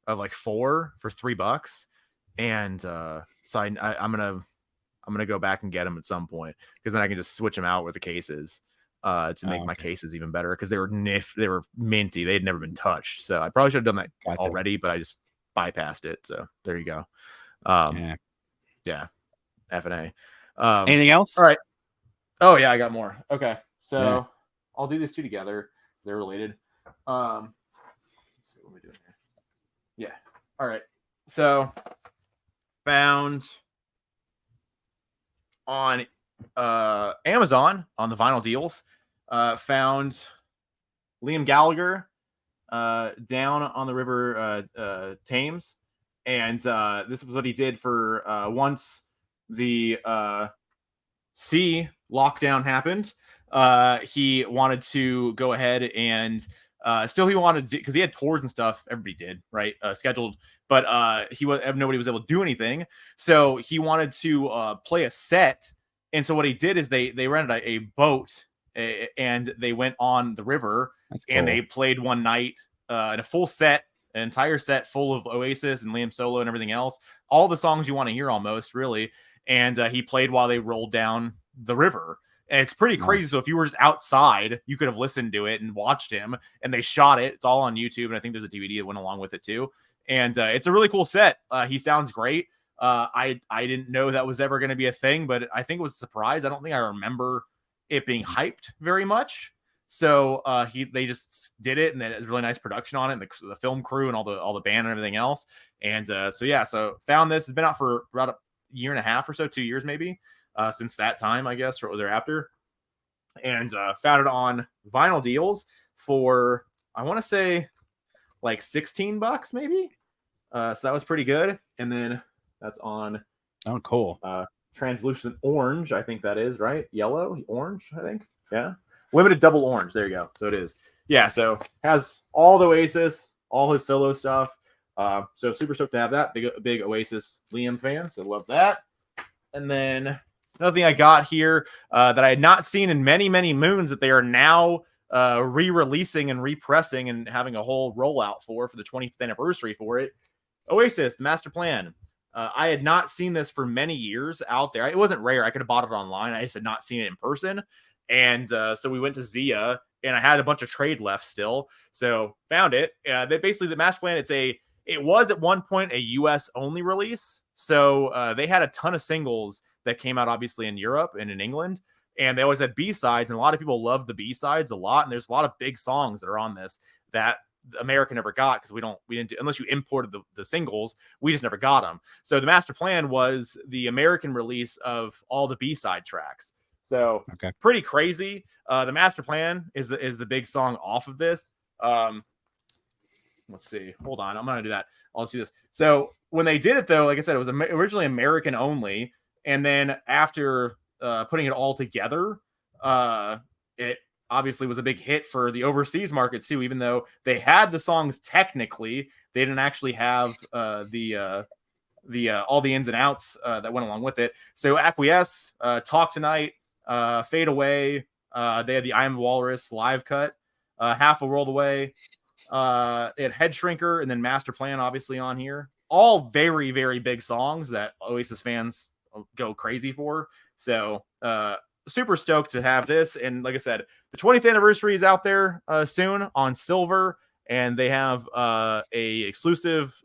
of like 4 for $3. And so I'm gonna go back and get them at some point, because then I can just switch them out with the cases to make my cases even better, because they were minty. They had never been touched. So I probably should have done that already, but I just bypassed it. So there you go. Yeah. F&A. Anything else? All right. Oh yeah, I got more. Okay. So I'll do these two together. They're related. Let's see what am I doing here. Yeah. All right. So found on Amazon on the vinyl deals, found Liam Gallagher down on the river Thames, and this was what he did for once the sea lockdown happened. He wanted to go ahead and still he wanted to, because he had tours and stuff. Everybody did, right? Scheduled, but nobody was able to do anything. So he wanted to play a set. And so what he did is they rented a boat and they went on the river. That's cool. And they played one night in a full set, an entire set full of Oasis and Liam solo and everything else. All the songs you want to hear almost, really. And he played while they rolled down the river. And it's pretty crazy. Nice. So if you were just outside, you could have listened to it and watched him, and they shot it. It's all on YouTube. And I think there's a DVD that went along with it too. And it's a really cool set. He sounds great. I didn't know that was ever going to be a thing, but I think it was a surprise. I don't think I remember it being hyped very much. So they just did it, and then it was really nice production on it, and the film crew and all the band and everything else. And so found this. It's been out for about a year and a half or so, 2 years maybe. Since that time, I guess, or thereafter, and found it on vinyl deals for, I want to say, like $16 maybe. So that was pretty good. And then that's on cool translucent orange, I think that is, right? Yellow, orange, I think. Yeah, limited double orange. There you go. So it is. Yeah. So has all the Oasis, all his solo stuff. So super stoked to have that. Big Oasis Liam fan. So love that. And then another thing I got here that I had not seen in many, many moons, that they are now re-releasing and repressing and having a whole rollout for the 20th anniversary for it. Oasis, the Master Plan. I had not seen this for many years out there. It wasn't rare. I could have bought it online. I just had not seen it in person. And so we went to Zia, and I had a bunch of trade left still. So found it. Basically, the Master Plan, it was at one point a US only release. So they had a ton of singles that came out obviously in Europe and in England, and they always had B-sides, and a lot of people love the B-sides a lot. And there's a lot of big songs that are on this that America never got, because we didn't do, unless you imported the singles, we just never got them. So the master plan was the American release of all the B-side tracks. So pretty crazy. The master plan is the big song off of this. Let's see. Hold on, I'm gonna do that. I'll do this. So when they did it, though, like I said, it was originally American only, and then after putting it all together, it obviously was a big hit for the overseas market too. Even though they had the songs technically, they didn't actually have the all the ins and outs that went along with it. So Acquiesce, Talk Tonight, Fade Away. They had the I Am Walrus live cut, Half a World Away. It had Head Shrinker, and then Master Plan obviously on here. All very, very big songs that Oasis fans go crazy for. So super stoked to have this. And like I said, the 20th anniversary is out there soon on silver, and they have a exclusive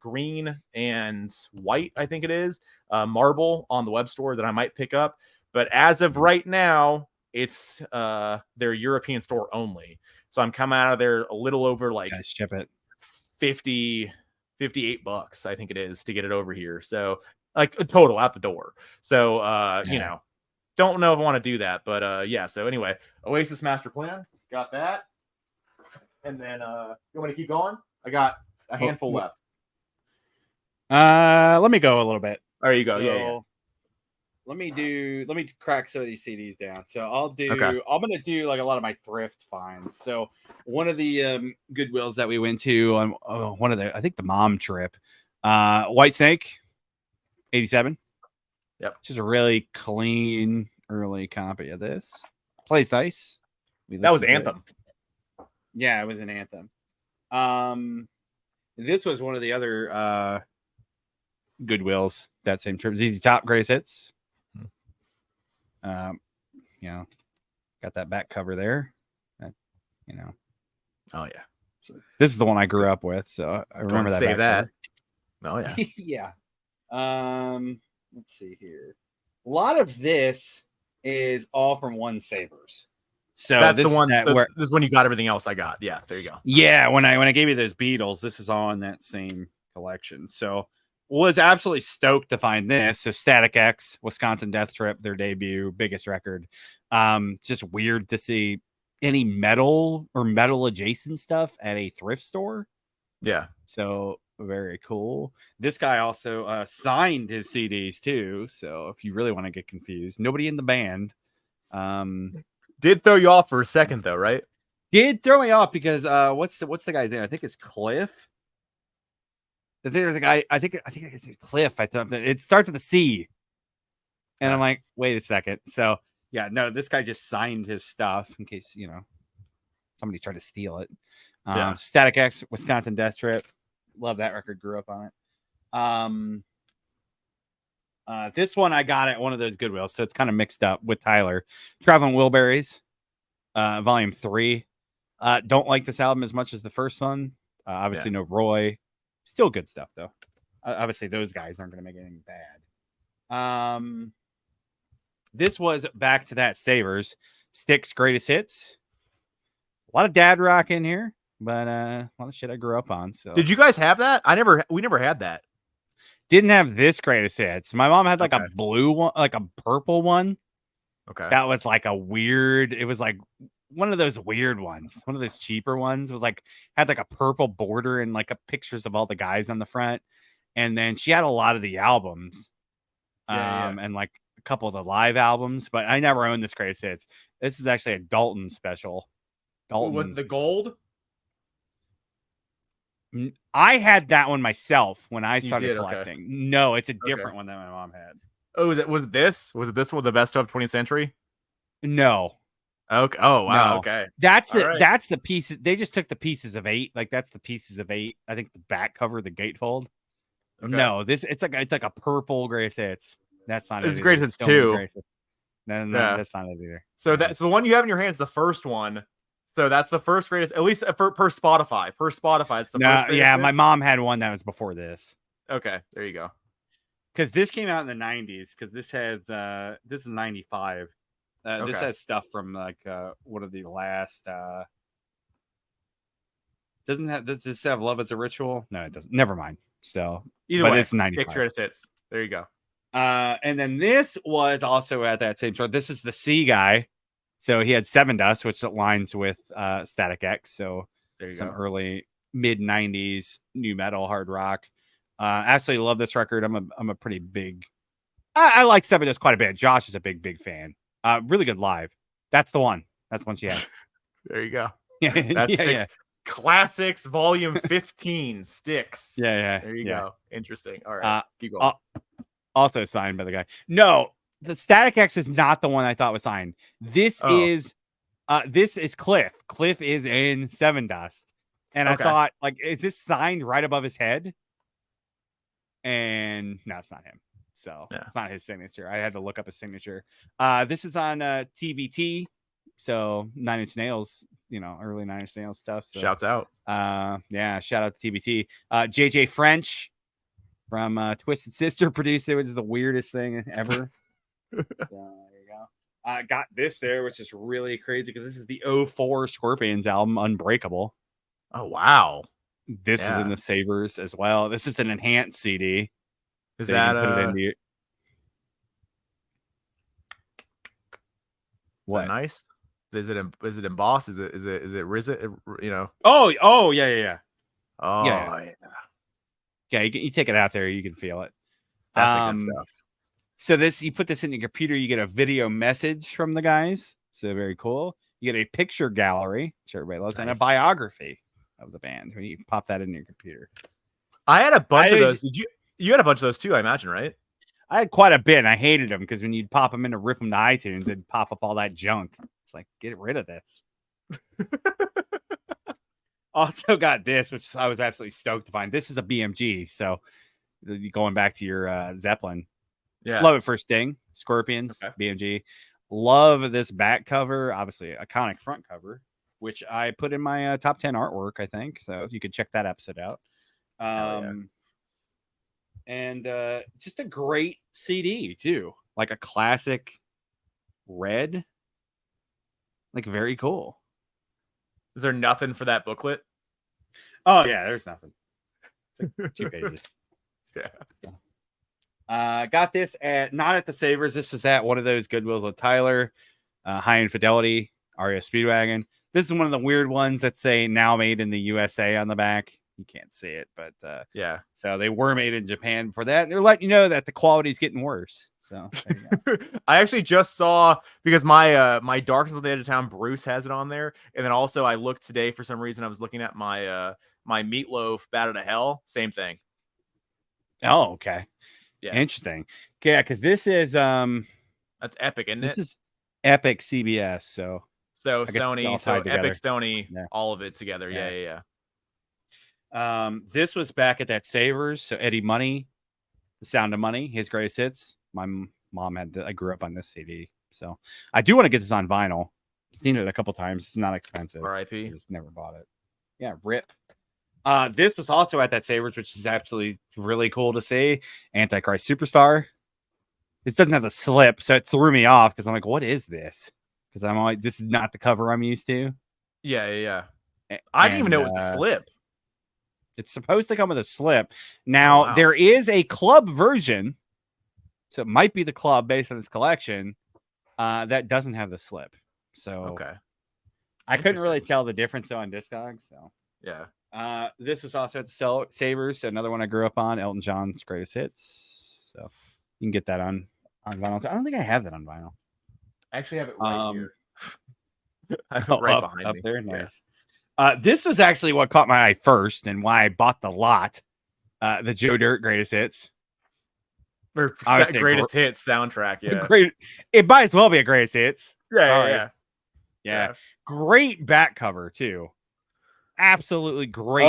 green and white, I think it is, marble on the web store that I might pick up. But as of right now, it's their European store only. So I'm coming out of there a little over like ship it. 58 bucks, I think it is, to get it over here. So like a total out the door. So you know, don't know if I want to do that, but yeah. So anyway, Oasis Master Plan, got that. And then you want to keep going? I got a handful left. Let me go a little bit. There you go. So, yeah. Let me crack some of these CDs down. So I'm gonna do like a lot of my thrift finds. So one of the Goodwills that we went to on I think the mom trip, White Snake, 87. Yep. Which is a really clean early copy of this. Plays nice. That was Anthem. Yeah, it was an Anthem. This was one of the other Goodwills that same trip. ZZ Top Greatest Hits. You know, got that back cover there. You know. Oh yeah. So this is the one I grew up with, so I remember that. Save that. Oh yeah. Yeah. Let's see here. A lot of this is all from One Sabers. So that's the one. This is when you got everything else I got. Yeah, there you go. Yeah, when I gave you those Beatles, this is all in that same collection. So was absolutely stoked to find this. So Static X, Wisconsin Death Trip, their debut, biggest record. Just weird to see any metal or metal adjacent stuff at a thrift store. Yeah. So very cool. This guy also signed his CDs too. So if you really want to get confused, nobody in the band. Did throw you off for a second though, right? Did throw me off because what's the guy's name? I think it's Cliff. The guy, I think it's Cliff. I thought it starts with a C, and I'm like, wait a second. So yeah, no, this guy just signed his stuff in case somebody tried to steal it. Static X, Wisconsin Death Trip, love that record. Grew up on it. This one I got at one of those Goodwills, so it's kind of mixed up with Tyler. Traveling Wilburys, Volume 3. Don't like this album as much as the first one. Obviously, no Roy. Still good stuff, though. Obviously, those guys aren't going to make anything bad. This was back to that Sabers. Styx Greatest Hits. A lot of dad rock in here, but a lot of shit I grew up on. So, did you guys have that? We never had that. Didn't have this Greatest Hits. My mom had like a blue one, like a purple one. Okay. That was like it was like one of those weird ones, one of those cheaper ones. It was like had like a purple border and like pictures of all the guys on the front. And then she had a lot of the albums, and like a couple of the live albums, but I never owned this Greatest Hits. This is actually a Dalton special. Dalton. Was it the gold? I had that one myself when I started collecting. Okay. No, it's a different one that my mom had. Oh, was it this? Was it this one, the best of 20th century? No. Okay. Oh wow. No. Okay. That's the pieces. They just took the pieces of 8. Like that's the pieces of 8. I think the back cover, the gatefold. Okay. No, it's like a purple Greatest Hits. That's not it. It's Greatest Hits 2. No, that's not it either. So that's the one you have in your hands, the first one. So that's the first greatest, at least per Spotify. Per Spotify, it's the first. Yeah, my mom had one that was before this. Okay, there you go. Because this came out in the 90s. Because this is 95. This has stuff from like one of the last Does this have Love as a Ritual? No, it doesn't. Never mind. So, Either but way, it's 95. Sticks greatest hits. There you go. And then this was also at that same show. This is the C guy. So he had Seven Dust, which aligns with Static X. So There you some go. early mid 90s new metal hard rock. Absolutely love this record. I'm a pretty big. I like Seven Dust quite a bit. Josh is a big fan. Really good live. That's the one. That's the one she had. There you go. Yeah, That's yeah, Sticks yeah. Classics Volume 15. Sticks. Yeah. There you go. Interesting. All right, keep going. Also signed by the guy. No, the Static X is not the one I thought was signed. This is Cliff. Cliff is in Seven Dust. And I thought, like, is this signed right above his head? And no, it's not him. So it's not his signature. I had to look up his signature. This is on TVT. So 9 Inch Nails, early 9 Inch Nails stuff. So, shouts out. Shout out to TBT. JJ French from Twisted Sister produced it, which is the weirdest thing ever. So there you go. I got this there, which is really crazy because this is the 04 Scorpions album, Unbreakable. Oh, wow. This is in the Savers as well. This is an enhanced CD. Is so that put it into what? Is that nice? Is it embossed? Is it risen? Oh yeah. Oh yeah. You take it out there, you can feel it. That's good stuff. So you put this in your computer, you get a video message from the guys. So very cool. You get a picture gallery, which everybody loves, and a biography of the band when you pop that in your computer. I had a bunch of those. Did you had a bunch of those too, I imagine, right? I had quite a bit, and I hated them because when you'd pop them in to rip them to iTunes, it'd pop up all that junk. It's like, get rid of this. Also got this, which I was absolutely stoked to find. This is a BMG, so going back to your Zeppelin. Yeah. Love it for Sting, Scorpions, BMG. Love this back cover, obviously iconic front cover, which I put in my top 10 artwork, I think. So you could check that episode out. And just a great CD too, like a classic red, like very cool. Is there nothing for that booklet? Oh yeah, there's nothing. It's like 2 pages. Got this not at the Savers. This was at one of those Goodwills with Tyler. High Infidelity, REO Speedwagon. This is one of the weird ones that say now made in the USA on the back. You can't see it, but so they were made in Japan before that. They're letting you know that the quality is getting worse. So I actually just saw, because my Darkness on the Edge of Town, Bruce has it on there, and then also I looked today for some reason. I was looking at my my Meatloaf Battle to Hell, same thing. Oh, okay, interesting. Yeah, because this is that's Epic, isn't it? This is Epic CBS. So Sony, so Epic, Sony, all of it together. Yeah. This was back at that Savers. So Eddie Money, The Sound of Money, his greatest hits. My mom had I grew up on this CD, so I do want to get this on vinyl. I've seen it a couple times. It's not expensive. R.I.P. Just never bought it. Yeah, rip. This was also at that Savers, which is absolutely really cool to see. Antichrist Superstar. This doesn't have the slip, so it threw me off because I'm like, what is this? Because I'm like, this is not the cover I'm used to. Yeah. I didn't even know it was a slip. It's supposed to come with a slip. Now, there is a club version, so it might be the club based on this collection, that doesn't have the slip. So I couldn't really tell the difference though on Discogs. So this is also at the Savers, so another one I grew up on, Elton John's greatest hits. So you can get that on vinyl. I don't think I have that on vinyl. I actually have it right here. I have it right behind up me. there. Nice. This was actually what caught my eye first and why I bought the lot. The Joe Dirt greatest hits. Or greatest hits soundtrack, Great. It might as well be a greatest hits. Yeah. Great back cover too. Absolutely great.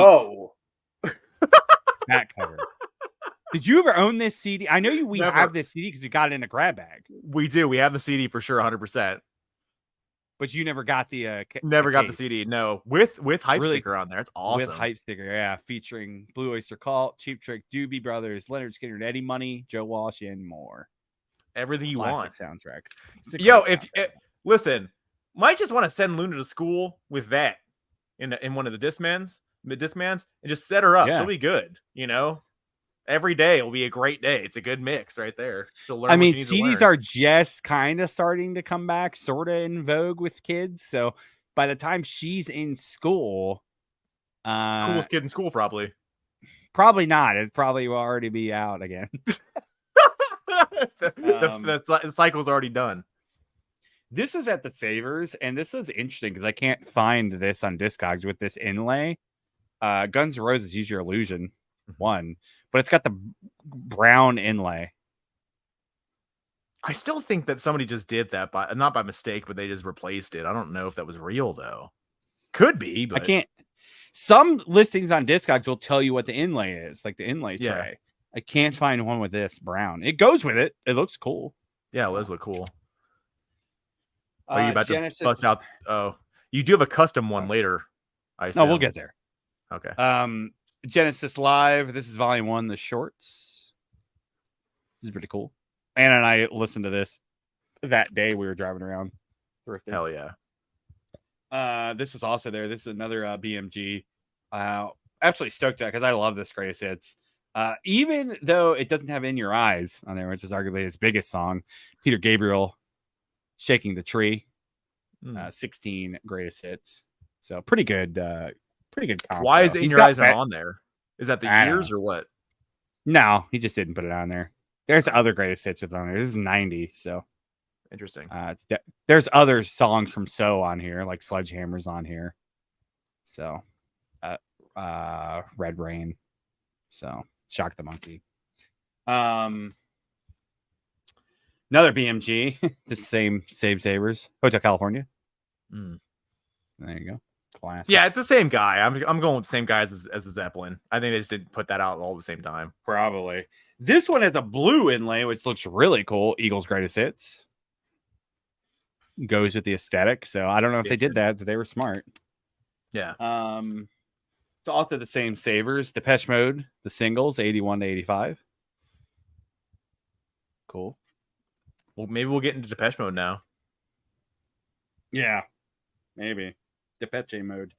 Back cover. Did you ever own this CD? I know we have this CD because we got it in a grab bag. We do. We have the CD for sure, 100%. But you never got the got the CD. No, with hype sticker on there. It's awesome. With hype sticker, featuring Blue Oyster Cult, Cheap Trick, Doobie Brothers, Leonard Skinner, Eddie Money, Joe Walsh, and more. Everything you want. Soundtrack. Yo, listen, might just want to send Luna to school with that in one of the Discmans. Discmans, and just set her up. Yeah. She'll be good. Every day will be a great day. It's a good mix right there. She'll learn I what mean, she needs to CDs learn. are just kind of starting to come back, sort of in vogue with kids. So by the time she's in school, Coolest kid in school, probably. probably not. It probably will already be out again. The cycle's already done. This was at the Savers, and this was interesting because I can't find this on Discogs with this inlay. Guns N' Roses Use Your Illusion 1, but it's got the brown inlay. I still think that somebody just did that not by mistake, but they just replaced it. I don't know if that was real though. Could be, but I can't. Some listings on Discogs will tell you what the inlay is, like the inlay tray. Yeah. I can't find one with this brown. It goes with it. It looks cool. Yeah, it does look cool. Are you about Genesis... to bust out? Oh, you do have a custom one later. No, we'll get there. Okay. Genesis Live. This is Volume 1, the shorts. This is pretty cool. Anna and I listened to this that day we were driving around. Thrifting. Hell yeah. This was also there. This is another BMG. Absolutely stoked at because I love this greatest hits. Even though it doesn't have In Your Eyes on there, which is arguably his biggest song, Peter Gabriel, Shaking the Tree, 16 greatest hits. So pretty good comp. Why is In Your Eyes not on there? Is that the years or what? No, he just didn't put it on there. There's other greatest hits with on there. This is 90, so interesting. There's other songs from So on here, like Sledgehammer's on here. So Red Rain. So Shock the Monkey. Another BMG. The same Save Savers. Hotel California. There you go. Classic. Yeah, it's the same guy. I'm going with the same guy as the Zeppelin. I think they just didn't put that out all at the same time. Probably. This one has a blue inlay, which looks really cool. Eagles Greatest Hits. Goes with the aesthetic. So I don't know if they did that, but they were smart. Yeah. It's also the same Savers. Depeche Mode, the singles, 81 to 85. Cool. Well, maybe we'll get into Depeche Mode now. Yeah. Maybe. Depeche Mode.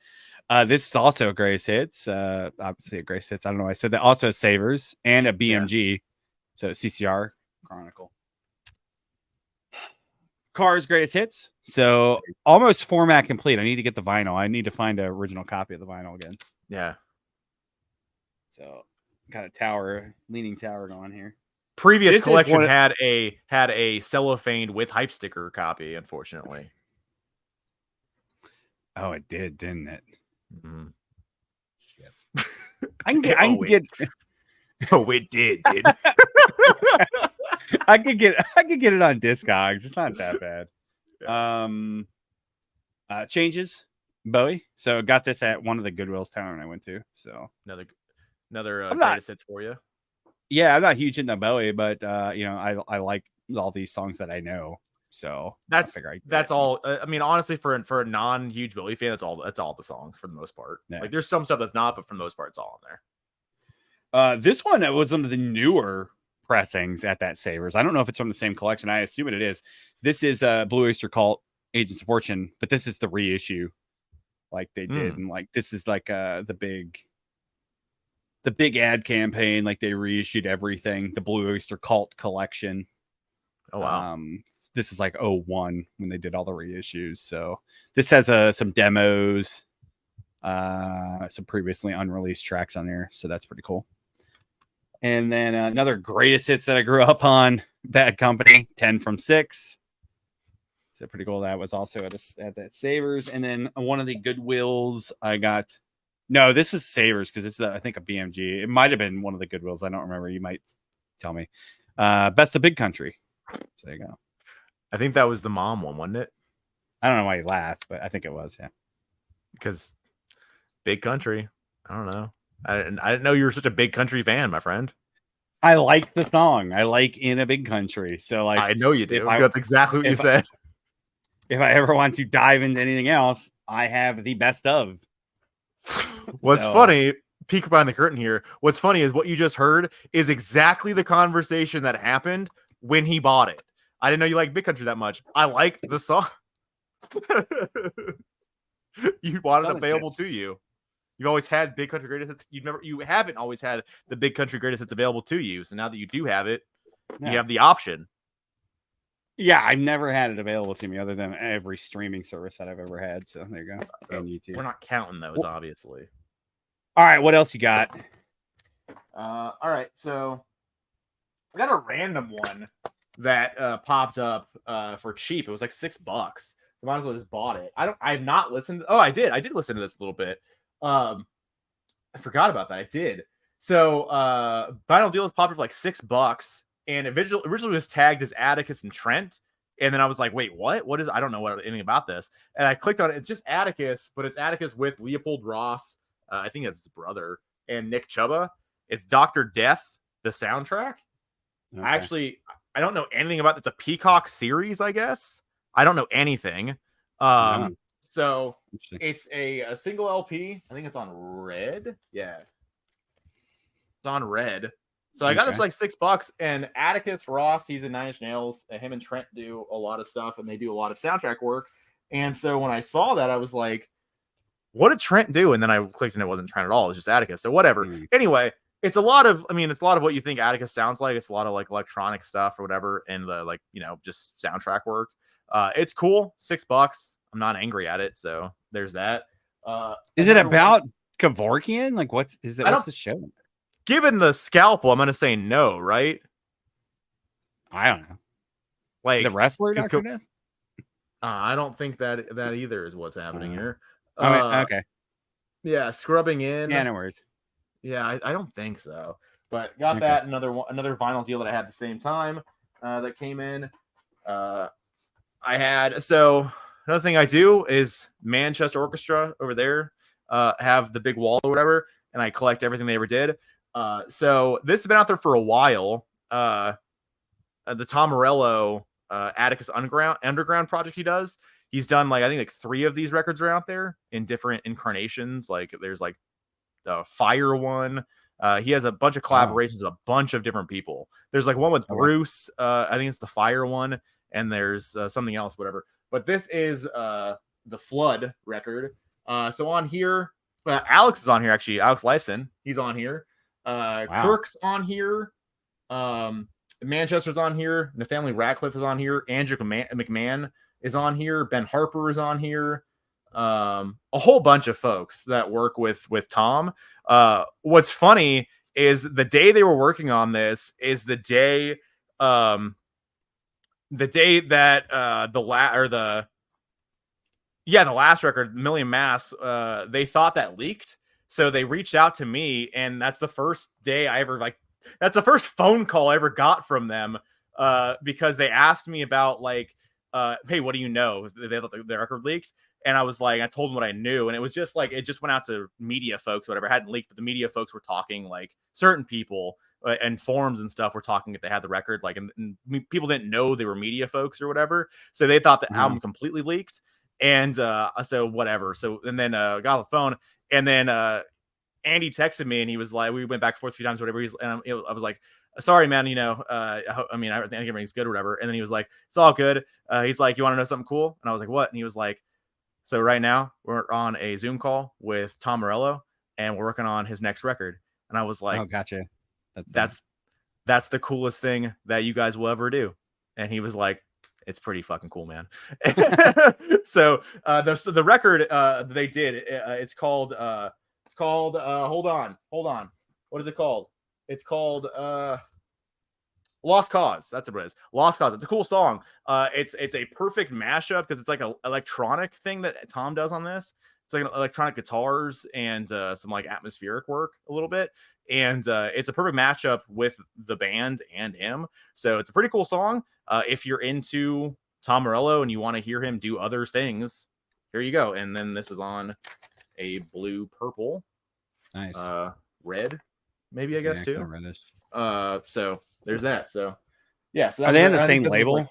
This is also a Greatest Hits. Obviously a Greatest Hits. I don't know why I said that. Also a Savers and a BMG. Yeah. So CCR Chronicle. Cars Greatest Hits. So almost format complete. I need to get the vinyl. I need to find an original copy of the vinyl again. Yeah. So got a tower, leaning tower going here. Previous collection had a cellophane with hype sticker copy, unfortunately. Oh, it did, didn't it? Mm-hmm. Shit. I can get. Oh, it did. I could get it on Discogs. It's not that bad. Yeah. Changes Bowie. So got this at one of the Goodwills town I went to. So another greatest hits for you. Yeah, I'm not huge into Bowie, but I like all these songs that I know. So that's all. I mean, honestly, for a non-huge Bowie fan, that's all the songs for the most part. Yeah. Like, there's some stuff that's not, but for the most part, it's all in there. This one was one of the newer pressings at that Savers. I don't know if it's from the same collection. I assume it is. This is Blue Oyster Cult, Agents of Fortune, but this is the reissue, like they did, and like this is like the big ad campaign. Like they reissued everything. The Blue Oyster Cult collection. Oh wow. This is like 01 when they did all the reissues. So this has some demos, some previously unreleased tracks on there. So that's pretty cool. And then another greatest hits that I grew up on, Bad Company, 10 from 6. So pretty cool. That was also at that Savers. And then one of the Goodwills I got. No, this is Savers because it's I think a BMG. It might have been one of the Goodwills. I don't remember. You might tell me. Best of Big Country. So there you go. I think that was the mom one, wasn't it? I don't know why you laughed, but I think it was, yeah. Because Big Country. I don't know. I didn't know you were such a Big Country fan, my friend. I like the song. I like In a Big Country. So like, I know you do. That's exactly what you said. If I ever want to dive into anything else, I have the best of. What's funny, peek behind the curtain here. What's funny is what you just heard is exactly the conversation that happened when he bought it. I didn't know you like Big Country that much. I like the song. You want it available to you. You've always had big country greatest hits. You haven't always had the big country greatest hits available to you. So now that you do have it, you have the option. Yeah, I've never had it available to me other than every streaming service that I've ever had. So there you go. And YouTube. We're not counting those, obviously. All right, what else you got? All right, so I got a random one that popped up for cheap. It was like $6. So might as well just bought it. I've not listened. Oh, I did listen to this a little bit. I forgot about that. I did. So Vinyl Deal was popular for like $6, and originally was tagged as Atticus and Trent. And then I was like, wait, what? What is? I don't know anything about this. And I clicked on it. It's just Atticus, but it's Atticus with Leopold Ross. I think that's his brother, and Nick Chuba. It's Dr. Death, the soundtrack. Okay. I don't know anything about it. It's a Peacock series, I guess. I don't know anything. So it's a single LP. I think it's on Red. Yeah. It's on Red. So I got it for like $6. And Atticus Ross, he's in 9 Inch Nails. Him and Trent do a lot of stuff, and they do a lot of soundtrack work. And so when I saw that, I was like, what did Trent do? And then I clicked and it wasn't Trent at all. It was just Atticus. So whatever. Anyway, it's a lot of what you think Atticus sounds like. It's a lot of like electronic stuff or whatever, and the like, just soundtrack work. It's cool. $6. I'm not angry at it. So there's that. Is it about Kevorkian? Like, what's the show? Given the scalpel, I'm gonna say no, right? I don't know. Like the wrestler, Dr. Death? I don't think that either is what's happening here. Okay. Yeah, scrubbing in. Yeah, no worries. Yeah, I don't think so. But got that another Vinyl Deal that I had at the same time that came in. I had another thing I do is Manchester Orchestra over there have the big wall or whatever, and I collect everything they ever did. So this has been out there for a while. The Tom Morello Atticus Underground project he does. He's done I think 3 of these records are out there in different incarnations. Like there's like the Fire one. He has a bunch of collaborations with a bunch of different people. There's like one with Bruce. I think it's the Fire one, and there's something else, whatever. But this is the Flood record. So on here, Alex is on here actually. Alex Lifeson, he's on here. Kirk's on here. Manchester's on here. Nathaniel Ratcliffe is on here. Andrew McMahon is on here. Ben Harper is on here. A whole bunch of folks that work with Tom. What's funny is the day they were working on this is the day that the last record, Million Mass, they thought that leaked. So they reached out to me, and that's the first day I ever that's the first phone call I ever got from them, because they asked me about hey, what do you know? They thought the record leaked. And I was like, I told them what I knew. And it was just it just went out to media folks, whatever. It hadn't leaked, but the media folks were talking, certain people and forums and stuff were talking if they had the record, and people didn't know they were media folks or whatever. So they thought the album completely leaked. And so whatever. So, and then got on the phone, and then Andy texted me, and he was like, we went back and forth a few times, whatever. I was like, sorry, man, I think everything's good or whatever. And then he was like, it's all good. He's like, you want to know something cool? And I was like, what? And he was like, so right now we're on a Zoom call with Tom Morello, and we're working on his next record. And I was like, oh, gotcha. That's the coolest thing that you guys will ever do. And he was like, it's pretty fucking cool, man. So the record they did, it's called hold on. What is it called? It's called Lost Cause. That's what it is. Lost Cause. It's a cool song. It's a perfect mashup because it's like an electronic thing that Tom does on this. It's like electronic guitars and some atmospheric work a little bit. And it's a perfect matchup with the band and him. So it's a pretty cool song. If you're into Tom Morello and you want to hear him do other things, here you go. And then this is on a blue purple. Nice. Red, maybe, I guess, too. Reddish. So there's that. So yeah. So are they on the same label?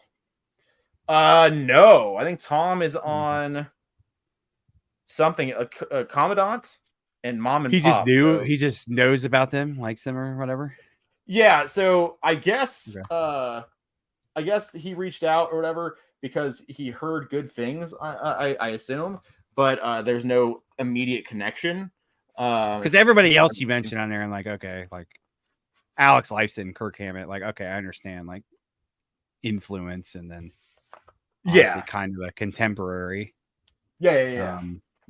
No. I think Tom is on something, a Commandant and Mom and Pop. He just knows about them, likes them or whatever. Yeah. So I guess he reached out or whatever because he heard good things. I assume, but there's no immediate connection. Because everybody else you mentioned on there, and like, okay, like Alex Lifeson, Kirk Hammett, like, okay, I understand, like influence, and then obviously kind of a contemporary. Yeah.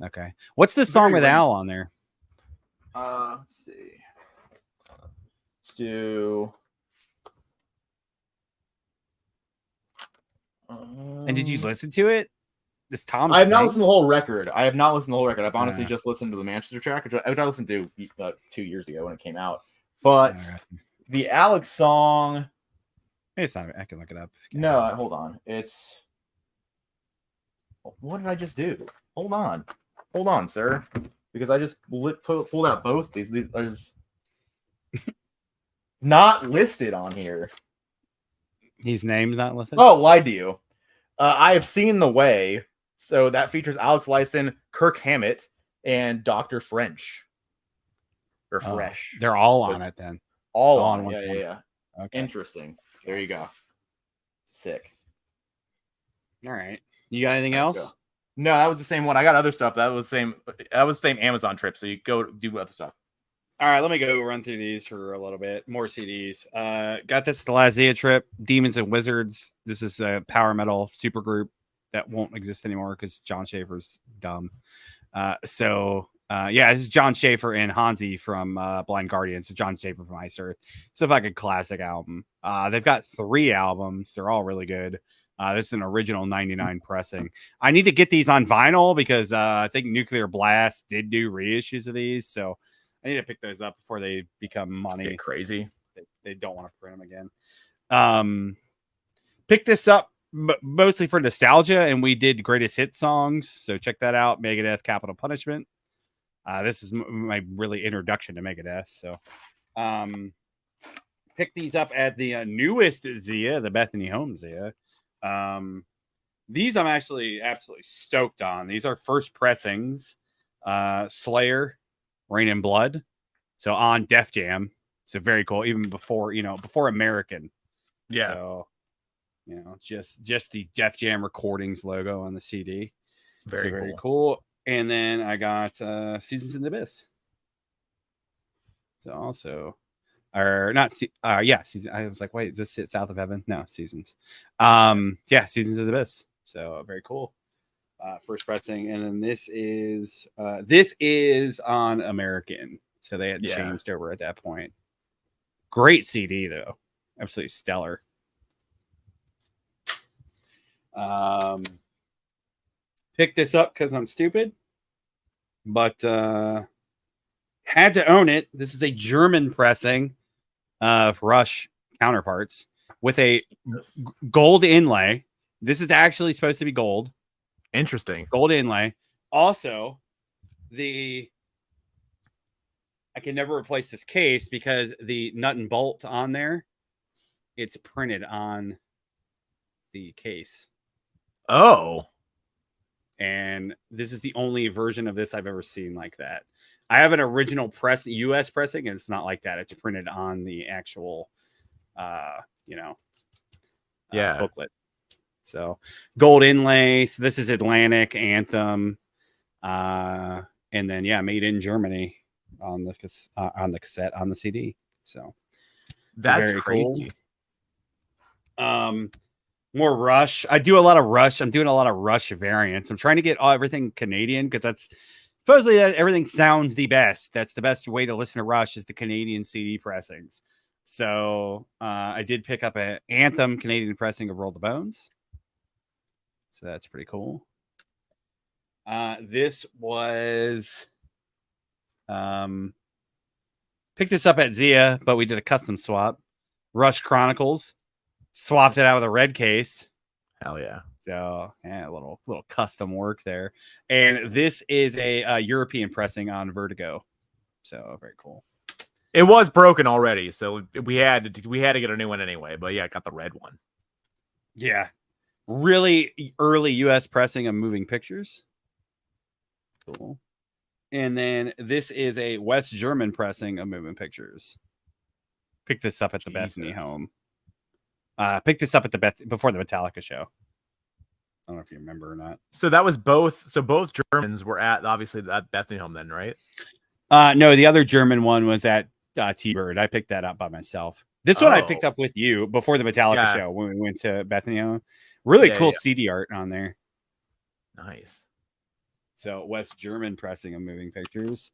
Okay, what's the song with Al on there? Let's see. Let's do. And did you listen to it? This Tom. I have not listened to the whole record. I've honestly just listened to the Manchester track, which I listened to 2 years ago when it came out. But the Alex song. It's not. I can look it up. No, hold on. It's. What did I just do? Hold on, sir. Because I just pulled out both these. These not listed on here. His name's not listed? Oh, lied to you. I have seen The Way. So that features Alex Lifeson, Kirk Hammett, and Dr. French. Or Fresh. They're all on it then. All on one. Yeah. Okay. Interesting. There you go. Sick. All right. You got anything else? No, that was the same one. I got other stuff. That was the same Amazon trip. So you go do other stuff. All right, let me go run through these for a little bit. More CDs. Got this the last Zia trip. Demons and Wizards. This is a power metal supergroup that won't exist anymore because John Schaefer's dumb. This is John Schaefer and Hansi from Blind Guardian. So John Schaefer from Ice Earth. So like a classic album. They've got 3 albums. They're all really good. This is an original 99 pressing. I need to get these on vinyl because I think Nuclear Blast did do reissues of these. So I need to pick those up before they become money. Get crazy. They don't want to print them again. Pick this up mostly for nostalgia, and we did greatest hit songs. So check that out. Megadeth, Capital Punishment. This is my really introduction to Megadeth. So pick these up at the newest Zia, the Bethany Home Zia. These I'm actually absolutely stoked on. These are first pressings. Slayer, Rain and Blood. So on Def Jam. So very cool. Even before American. Yeah. So, just the Def Jam Recordings logo on the CD. Very cool. And then I got Seasons in the Abyss. So also, Season. I was like, wait, is this South of Heaven? No, Seasons. Seasons of the Abyss. So very cool. First pressing, and then this is on American. So they had changed over at that point. Great CD though, absolutely stellar. Picked this up because I'm stupid, but had to own it. This is a German pressing of Rush counterparts with a gold inlay. This is actually supposed to be gold. Interesting. Gold inlay. Also, I can never replace this case because the nut and bolt on there, it's printed on the case. Oh. And this is the only version of this I've ever seen like that. I have an original US pressing, and it's not like that. It's printed on the actual, booklet. So gold inlay. So this is Atlantic, Anthem, and then made in Germany on the cassette on the CD. So that's crazy. Cool. More Rush. I do a lot of Rush. I'm doing a lot of Rush variants. I'm trying to get everything Canadian because that's supposedly everything sounds the best. That's the best way to listen to Rush is the Canadian CD pressings. So I did pick up an Anthem Canadian pressing of Roll the Bones. So that's pretty cool. This was picked this up at Zia, but we did a custom swap. Rush Chronicles. Swapped it out with a red case. Hell yeah. So a little custom work there. And this is a European pressing on Vertigo. So very cool. It was broken already, so we had to get a new one anyway. But yeah, I got the red one. Yeah. Really early US pressing of Moving Pictures. Cool. And then this is a West German pressing of Moving Pictures. Picked this up at the Bethany Home. Picked this up at before the Metallica show. I don't know if you remember or not. So that was both. So both Germans were at obviously that Bethany Home then, right? No, the other German one was at T-Bird. I picked that up by myself. This one I picked up with you before the Metallica show when we went to Bethany. Really cool CD art on there. Nice. So West German pressing of moving pictures.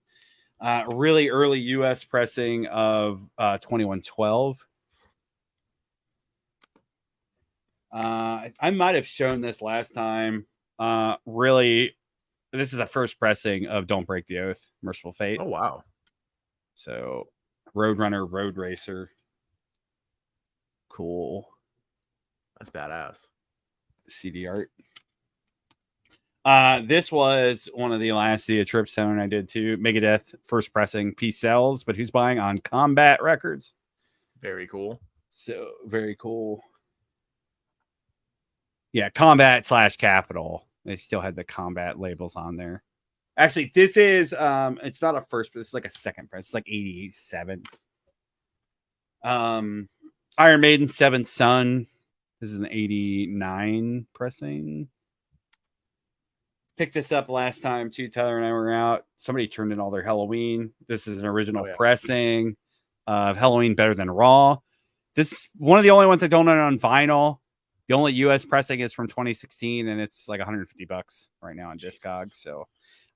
Really early US pressing of 2112. I might have shown this last time. Really, this is a first pressing of Don't Break the Oath, Merciful Fate. Oh, wow. So Roadrunner, Road Racer. Cool. That's badass. CD art. This was one of the last Zia trips that I did too. Megadeth, first pressing, Peace Sells, but who's buying on Combat Records? Very cool. So very cool. Yeah, Combat / Capital. They still had the Combat labels on there. Actually, this is it's not a first, but it's like a second press. It's like 87. Iron Maiden, Seventh Son. This is an 89 pressing. Picked this up last time too. Tyler and I were out. Somebody turned in all their Halloween. This is an original pressing of Halloween Better Than Raw. This is one of the only ones I don't own on vinyl. The only US pressing is from 2016, and it's like $150 right now on Discogs. So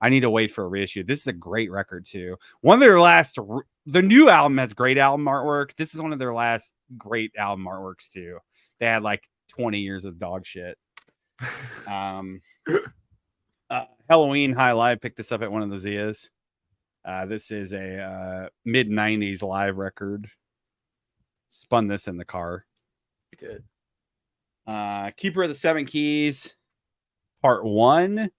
I need to wait for a reissue. This is a great record too. One of their last, the new album has great album artwork. This is one of their last great album artworks too. They had like 20 years of dog shit. Halloween High Live picked this up at one of the Zias. This is a mid 90s live record. Spun this in the car. We did. Keeper of the Seven Keys, Part 1.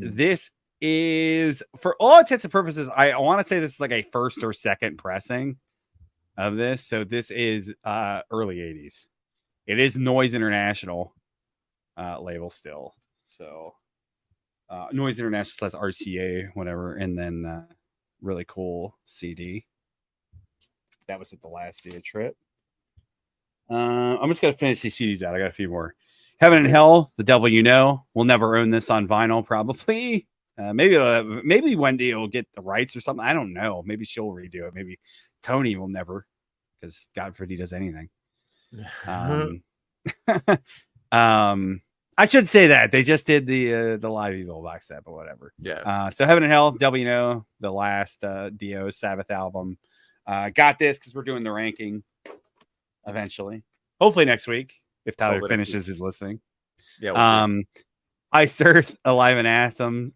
This is, for all intents and purposes, I want to say this is like a first or second pressing of this. So this is early 80s. It is Noise International label still. So Noise International / RCA, whatever. And then really cool CD. That was at the last Zia trip. I'm just going to finish these CDs out. I got a few more. Heaven and Hell, The Devil You Know. We'll never own this on vinyl, probably. Maybe Wendy will get the rights or something. I don't know. Maybe she'll redo it. Maybe Tony will never, because God forbid he does anything. I should say that. They just did the Live Evil Black Sabbath or whatever. Yeah. So Heaven and Hell, Devil You Know, the last Dio Sabbath album. Got this because we're doing the ranking eventually. Hopefully next week, if Tyler finishes his listening. Yeah. We'll Ice Earth, Alive in Athens.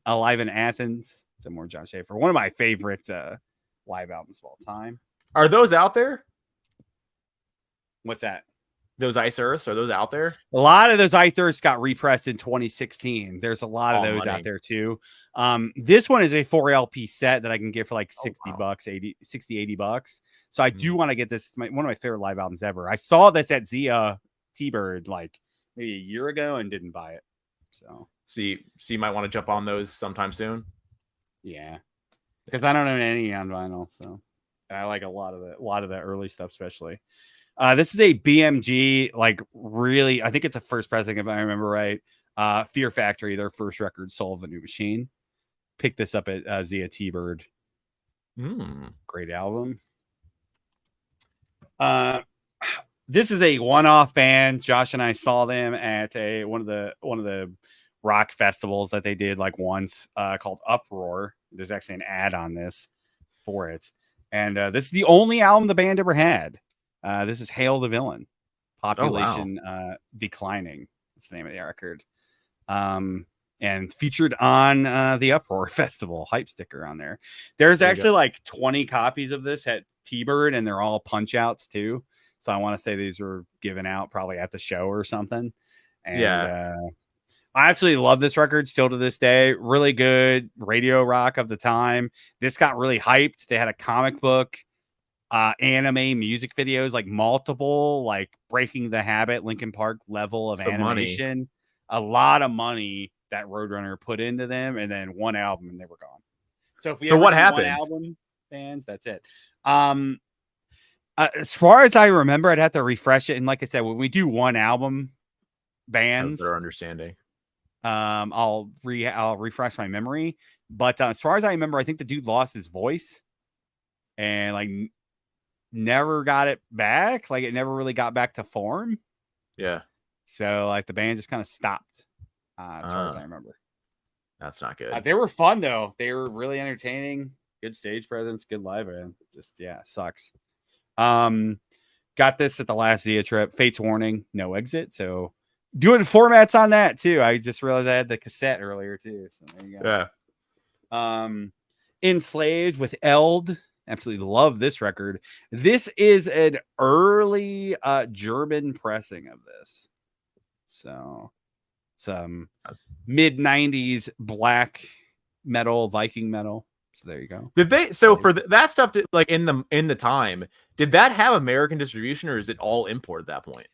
Some more John Schaefer. One of my favorite live albums of all time. Are those out there? What's that? Those Ice Earths, are those out there? A lot of those Ice Earths got repressed in 2016. There's a lot of those out there too. This one is a 4 LP set that I can get for like $60, 60, $80. So I do want to get this. One of my favorite live albums ever. I saw this at Zia T-Bird like maybe a year ago and didn't buy it. So you might want to jump on those sometime soon. Yeah, because I don't own any on vinyl, so I like a lot of the early stuff, especially. This is a BMG, like really, I think it's a first pressing if I remember right. Fear Factory, their first record, Soul of a New Machine. Picked this up at Zia T-Bird. Great album. This is a one-off band. Josh and I saw them at one of the rock festivals that they did like once, called Uproar. There's actually an ad on this for it, and this is the only album the band ever had. This is Hail the Villain. Population Declining. That's the name of the record. And featured on the Uproar Festival hype sticker on there. There's actually like 20 copies of this at T-Bird, and they're all punch outs too. So I want to say these were given out probably at the show or something. And I absolutely love this record still to this day. Really good radio rock of the time. This got really hyped. They had a comic book, anime music videos, like multiple, like Breaking the Habit, Linkin Park level of animation. A lot of money that Roadrunner put into them, and then one album and they were gone. So if we what happened? One album bands, that's it. As far as I remember, I'd have to refresh it. And like I said, when we do one album bands, better understanding. I'll refresh my memory. But as far as I remember, I think the dude lost his voice and like never got it back. Like it never really got back to form. Yeah. So like the band just kind of stopped. As far as I remember. That's not good. They were fun though. They were really entertaining. Good stage presence, good live band. Just sucks. Got this at the last Zia trip. Fate's Warning, no exit. So doing formats on that too. I just realized I had the cassette earlier too. So there you go. Yeah. Enslaved with Eld. Absolutely love this record. This is an early German pressing of this. So some mid 90s black metal, Viking metal. So there you go. Did they? So for that stuff, like in the time, did that have American distribution, or is it all import at that point?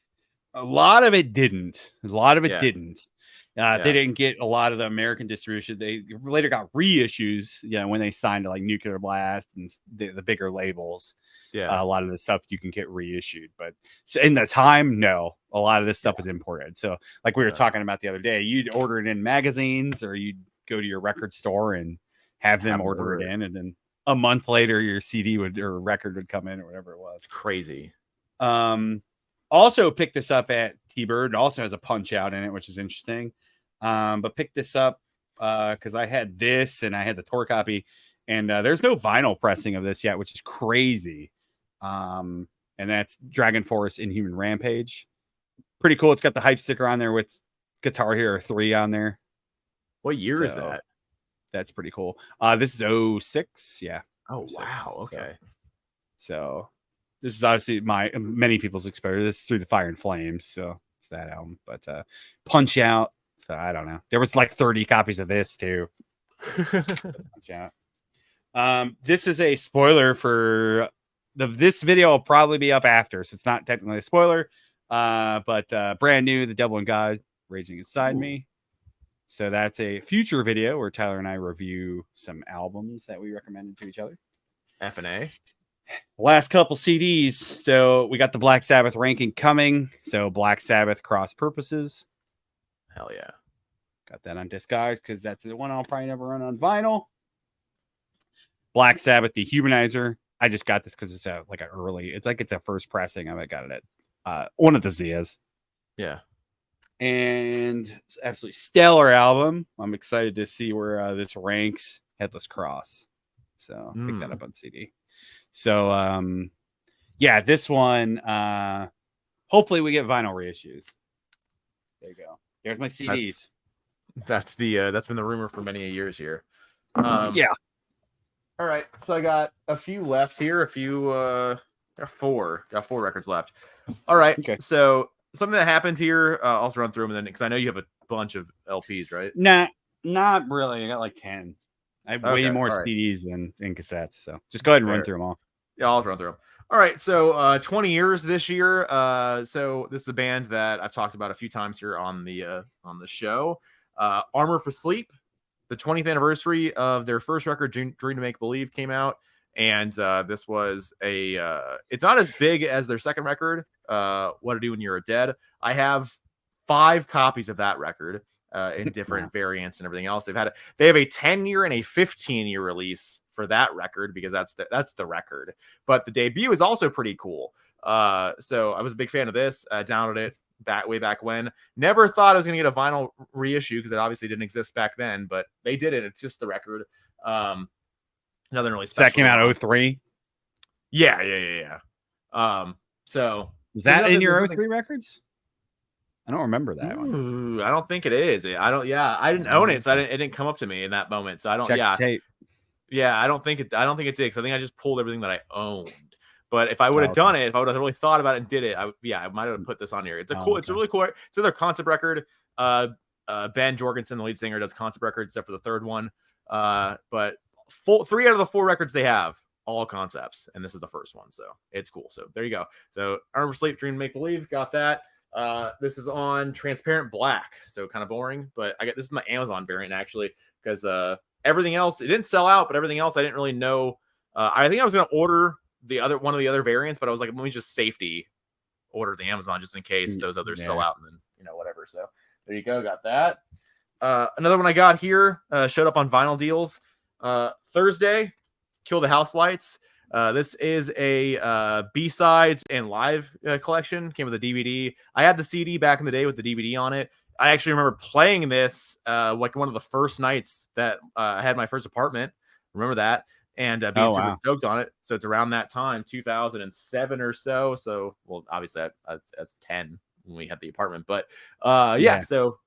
A lot of it didn't. Yeah. Didn't. They didn't get a lot of the American distribution. They later got reissues, when they signed to like Nuclear Blast and the bigger labels. Yeah. A lot of the stuff you can get reissued, but in the time, no, a lot of this stuff is imported. So like we were talking about the other day, you'd order it in magazines or you'd go to your record store and have them order it in. And then a month later, your CD or record would come in or whatever it was. It's crazy. Also picked this up at T-Bird. It also has a Punch Out in it, which is interesting. But picked this up because I had this and I had the tour copy, and there's no vinyl pressing of this yet, which is crazy. And that's Dragon Force Inhuman Rampage. Pretty cool. It's got the hype sticker on there with Guitar Hero 3 on there. What year is that? That's pretty cool. This is 06. Yeah. Oh, 06. Wow. Okay. So this is obviously many people's exposure. This is Through the Fire and Flames. So it's that album. But Punch Out. So I don't know. There was like 30 copies of this too. Punch Out. This is a spoiler for this video will probably be up after, so it's not technically a spoiler. But brand new, The Devil and God Raging Inside Me. So that's a future video where Tyler and I review some albums that we recommended to each other. F&A. Last couple CDs. So we got the Black Sabbath ranking coming. So Black Sabbath Cross Purposes. Hell yeah. Got that on Discogs because that's the one I'll probably never run on vinyl. Black Sabbath Dehumanizer. I just got this because it's it's a first pressing. I got it at one of the Zias. Yeah. And it's an absolutely stellar album. I'm excited to see where this ranks. Headless Cross. So pick that up on CD. So this one. Hopefully we get vinyl reissues. There you go. There's my CDs. That's been the rumor for many years here. Yeah. All right, so I got a few left here. Got four records left. All right, okay. So something that happened here. I'll just run through them then, because I know you have a bunch of LPs, right? Nah, not really. I got like 10. I have way more CDs than cassettes. So just go ahead and run through them all. Yeah, I'll just run through them. All right, so 20 years this year. So this is a band that I've talked about a few times here on the show. Armor for Sleep. The 20th anniversary of their first record, Dream to Make Believe, came out, and this was it's not as big as their second record, What to Do When You're Dead. I have 5 copies of that record in different variants and everything else. They have a 10-year and a 15-year release for that record because that's the record. But the debut is also pretty cool. So I was a big fan of this. Downloaded it way back when. Never thought I was going to get a vinyl reissue because it obviously didn't exist back then, but they did it. It's just the record. Nothing really special. That came out 03? Yeah. So is that in your 03 records? I don't remember that one. I don't think it is. I didn't own it, so it didn't come up to me in that moment. So I don't. Check the tape. Yeah, I don't think it did. Because I think I just pulled everything that I owned. But if I would have done it, if I would have really thought about it and did it, I might have put this on here. It's a cool. It's a really cool. It's another concept record. Ben Jorgensen, the lead singer, does concept records except for the third one. But 3 out of the 4 records they have all concepts, and this is the first one, so it's cool. So there you go. So Armor for Sleep, Dream to Make Believe, got that. This is on Transparent Black, so kind of boring, but this is my Amazon variant actually, because everything else, it didn't sell out, but everything else I didn't really know. I think I was gonna order one of the other variants, but I was like, let me just safety order the Amazon just in case those others sell out, and then whatever. So there you go, got that. Another one I got here showed up on vinyl deals. Thursday, Kill the House Lights. This is a B-sides and live collection. Came with a DVD. I had the CD back in the day with the DVD on it. I actually remember playing this like one of the first nights that I had my first apartment. Remember that? And being super stoked on it. So it's around that time, 2007 or so. So, well, obviously I was 10 when we had the apartment. But yeah, so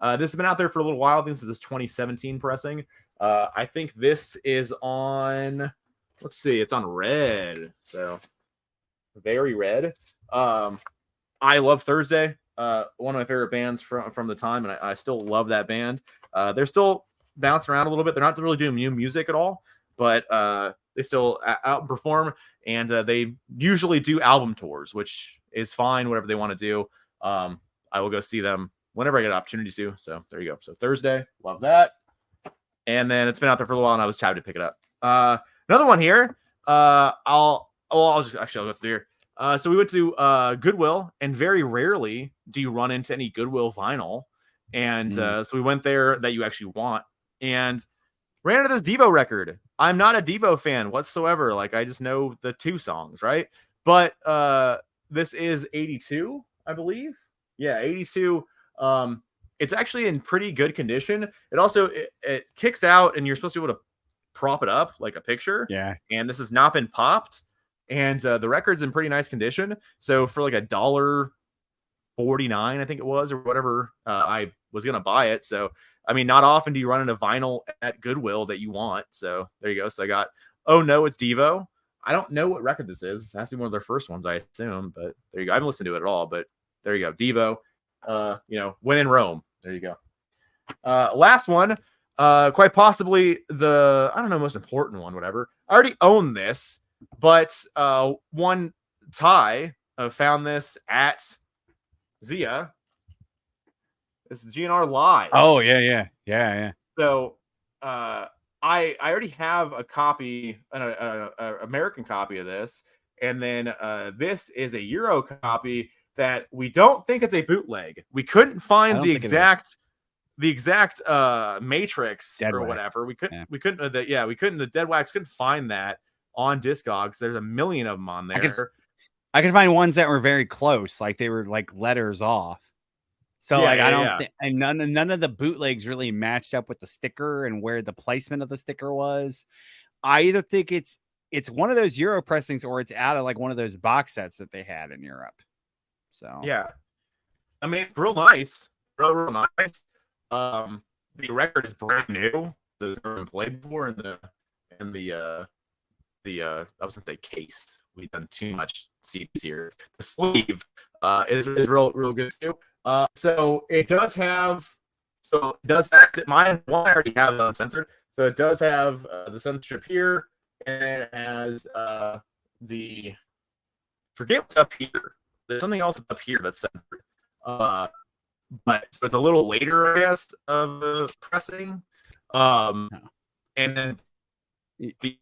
this has been out there for a little while. I think this is his 2017 pressing. I think this is on, let's see, it's on red. So very red. I love Thursday. One of my favorite bands from the time, and I still love that band. They're still bouncing around a little bit. They're not really doing new music at all, but they still outperform, and they usually do album tours, which is fine, whatever they want to do. I will go see them whenever I get an opportunity to. So there you go. So Thursday, love that. And then it's been out there for a little while, and I was happy to pick it up. Another one here. I'll go through here. So we went to Goodwill, and very rarely do you run into any Goodwill vinyl. And so we went there that you actually want, and ran into this Devo record. I'm not a Devo fan whatsoever. Like, I just know the 2 songs, right? But this is 82, I believe. Yeah, 82. It's actually in pretty good condition. It also it kicks out, and you're supposed to be able to prop it up like a picture. Yeah. And this has not been popped. And the record's in pretty nice condition. So for like $1.49, I think it was, or whatever, I was gonna buy it. So I mean, not often do you run into vinyl at Goodwill that you want. So there you go. So I got, oh no, it's Devo. I don't know what record this is. It has to be one of their first ones, I assume. But there you go. I haven't listened to it at all, but there you go. Devo. When in Rome. There you go. Last one. Quite possibly most important one, whatever. I already own this, but one Thai found this at Zia. This is GNR Live. Oh, yeah. So I already have a copy, an American copy of this, and then this is a Euro copy that we don't think it's a bootleg. We couldn't find the exact matrix Deadwax. or whatever. We couldn't the Deadwax couldn't find that on Discogs. There's a million of them on there. I could find ones that were very close, like they were like letters off. So I don't think, and none of the bootlegs really matched up with the sticker and where the placement of the sticker was. I either think it's one of those Euro pressings, or it's out of like one of those box sets that they had in Europe. So yeah, I mean, it's real nice, real nice. The record is brand new. Those never been played before, and the I was gonna say case. We've done too much CDs here. The sleeve is real good too. So it does have. Mine. One I already have uncensored. So it does have the censorship here, and it has the. Forget what's up here. There's something else up here that's censored. But so it's a little later, I guess, of pressing. And then the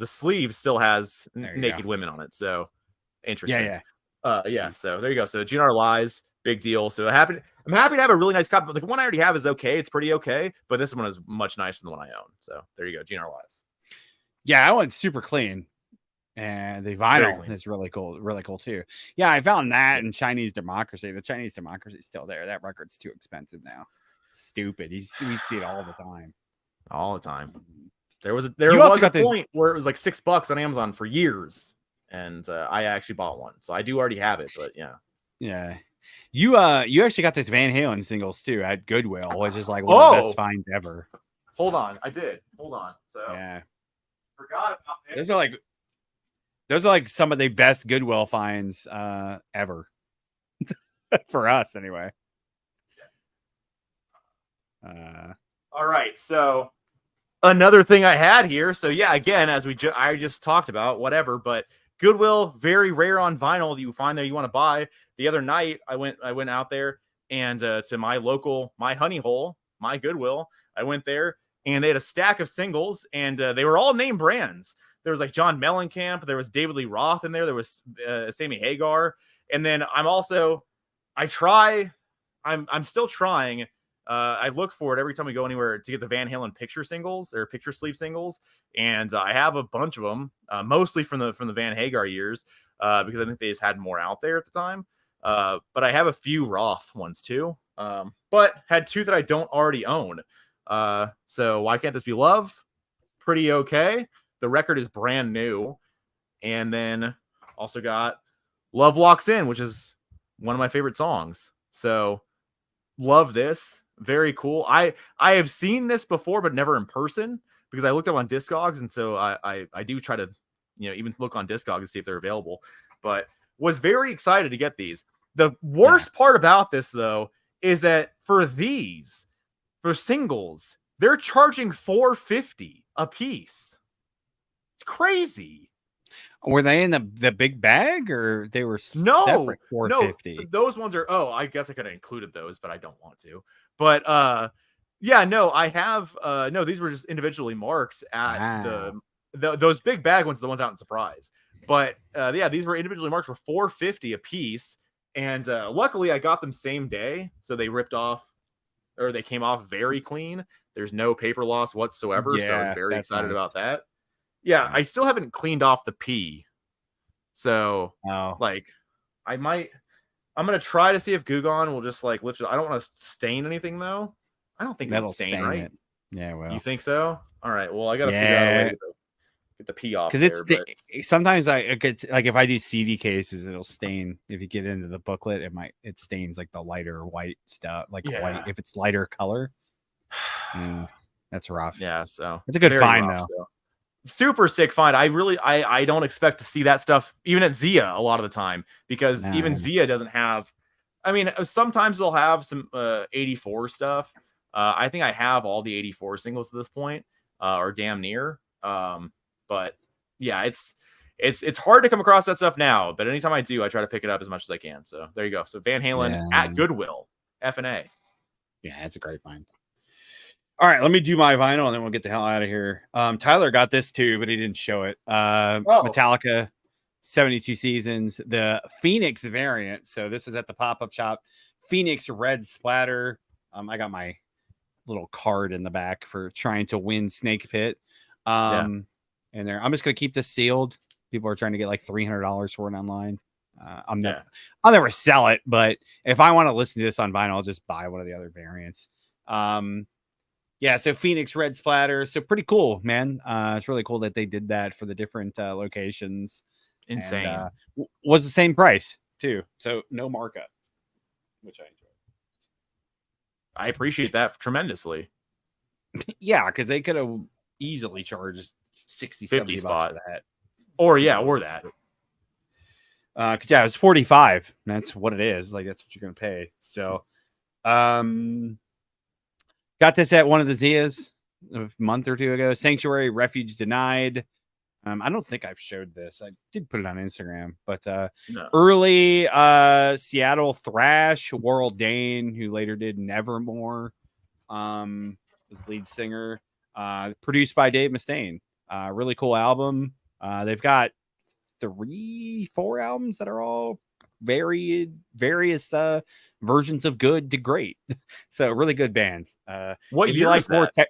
sleeve still has naked women on it. So interesting. Yeah. So there you go. So GNR Lies, big deal. So I'm happy to have a really nice copy. But the one I already have is okay. It's pretty okay. But this one is much nicer than the one I own. So there you go. GNR Lies. Yeah, that one's super clean. And the vinyl is really cool too. Yeah, I found that in Chinese Democracy. The Chinese Democracy is still there. That record's too expensive now. Stupid. We see it all the time. All the time. There was a point where it was like $6 on Amazon for years, and I actually bought one, so I do already have it. But yeah. You actually got this Van Halen singles too at Goodwill, which is like one of the best finds ever. Hold on, I did. Hold on. So yeah, forgot about it. Those are like some of the best Goodwill finds ever for us, anyway. All right, so another thing I had here. So yeah, again, as I just talked about, whatever. But Goodwill, very rare on vinyl that you find there you want to buy. The other night, I went out there and to my Honey Hole, my Goodwill. I went there and they had a stack of singles, and they were all name brands. There was like John Mellencamp. There was David Lee Roth in there. There was Sammy Hagar. And then I'm still trying I look for it every time we go anywhere to get the Van Halen picture singles or picture sleeve singles, and I have a bunch of them, mostly from the Van Hagar years, because I think they just had more out there at the time. But I have a few Roth ones too, but had two that I don't already own. So Why Can't This Be Love? Pretty okay. The record is brand new, and then also got Love Walks In, which is one of my favorite songs. So love this. Very cool. I have seen this before, but never in person because I looked up on Discogs, and so I do try to, even look on Discogs to see if they're available. But was very excited to get these. The worst part about this though is that for singles, they're charging $4.50 a piece. It's crazy. Were they in the big bag, or they were No, separate $4.50? No, those ones are. Oh, I guess I could have included those, but I don't want to. But yeah, no, I have. No, these were just individually marked at those big bag ones, the ones out in Surprise. But yeah, these were individually marked for $4.50 a piece, and luckily I got them same day, so they ripped off, or they came off very clean. There's no paper loss whatsoever, so I was very excited about that. Yeah, I still haven't cleaned off the P. So, like, I'm going to try to see if Gugon will just, like, lift it. I don't want to stain anything, though. I don't think it'll stain, right? It. Yeah, well. You think so? All right, well, I got to figure out a way to get the P off there. Because sometimes I get, like, if I do CD cases, it'll stain. If you get into the booklet, it stains, like, the lighter white stuff. Like, white. If it's lighter color, that's rough. Yeah, so. It's a good find, though. So. Super sick find. I don't expect to see that stuff even at Zia a lot of the time, because even Zia doesn't have, I mean, sometimes they'll have some 84 stuff. I think I have all the 84 singles at this point, or damn near. But yeah, it's hard to come across that stuff now, but anytime I do, I try to pick it up as much as I can. So there you go. So Van Halen at Goodwill, F&A. Yeah, it's a great find. All right, let me do my vinyl and then we'll get the hell out of here. Tyler got this too, but he didn't show it. Metallica, 72 Seasons, the Phoenix variant. So this is at the pop-up shop. Phoenix Red Splatter. I got my little card in the back for trying to win Snake Pit. And there, I'm just gonna keep this sealed. People are trying to get like $300 for it online. I'll never sell it, but if I want to listen to this on vinyl, I'll just buy one of the other variants. Yeah, so Phoenix Red Splatter. So pretty cool, man. It's really cool that they did that for the different locations. Insane. And, was the same price, too. So no markup, which I enjoy. I appreciate that tremendously. Yeah, because they could have easily charged 60, 70 bucks for that. Or that. Because, it was 45. That's what it is. Like, that's what you're going to pay. So, got this at one of the Zias a month or two ago. Sanctuary, Refuge Denied. I don't think I've showed this. I did put it on Instagram, but early Seattle thrash. Worrell Dane, who later did Nevermore, was the lead singer. Produced by Dave Mustaine. Really cool album. They've got 3-4 albums that are all various versions of good to great. So really good band. What year is that?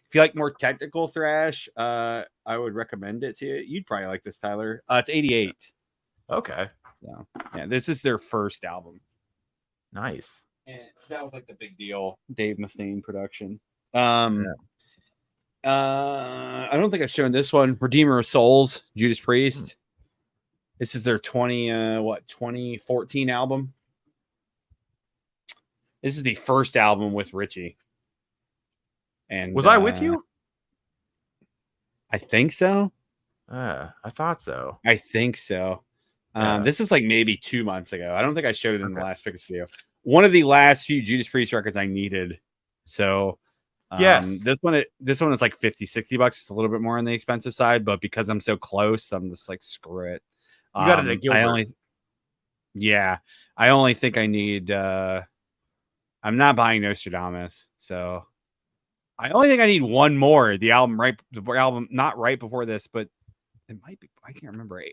If you like more technical thrash, I would recommend it to you. You'd probably like this, Tyler. It's 88. Okay. So yeah, this is their first album. Nice. And that was like the big deal. Dave Mustaine production. I don't think I've shown this one. Redeemer of Souls, Judas Priest. This is their 2014 album. This is the first album with Richie. And was I with you? I think so. I thought so. I think so. This is like maybe 2 months ago. I don't think I showed it in the last Pickers video. One of the last few Judas Priest records I needed. So yes, this one is like 50-60 bucks. It's a little bit more on the expensive side, but because I'm so close, I'm just like, screw it. You got it at Gilbert. I only think I need I'm not buying Nostradamus, so I only think I need one more. The album not right before this, but it might be. I can't remember.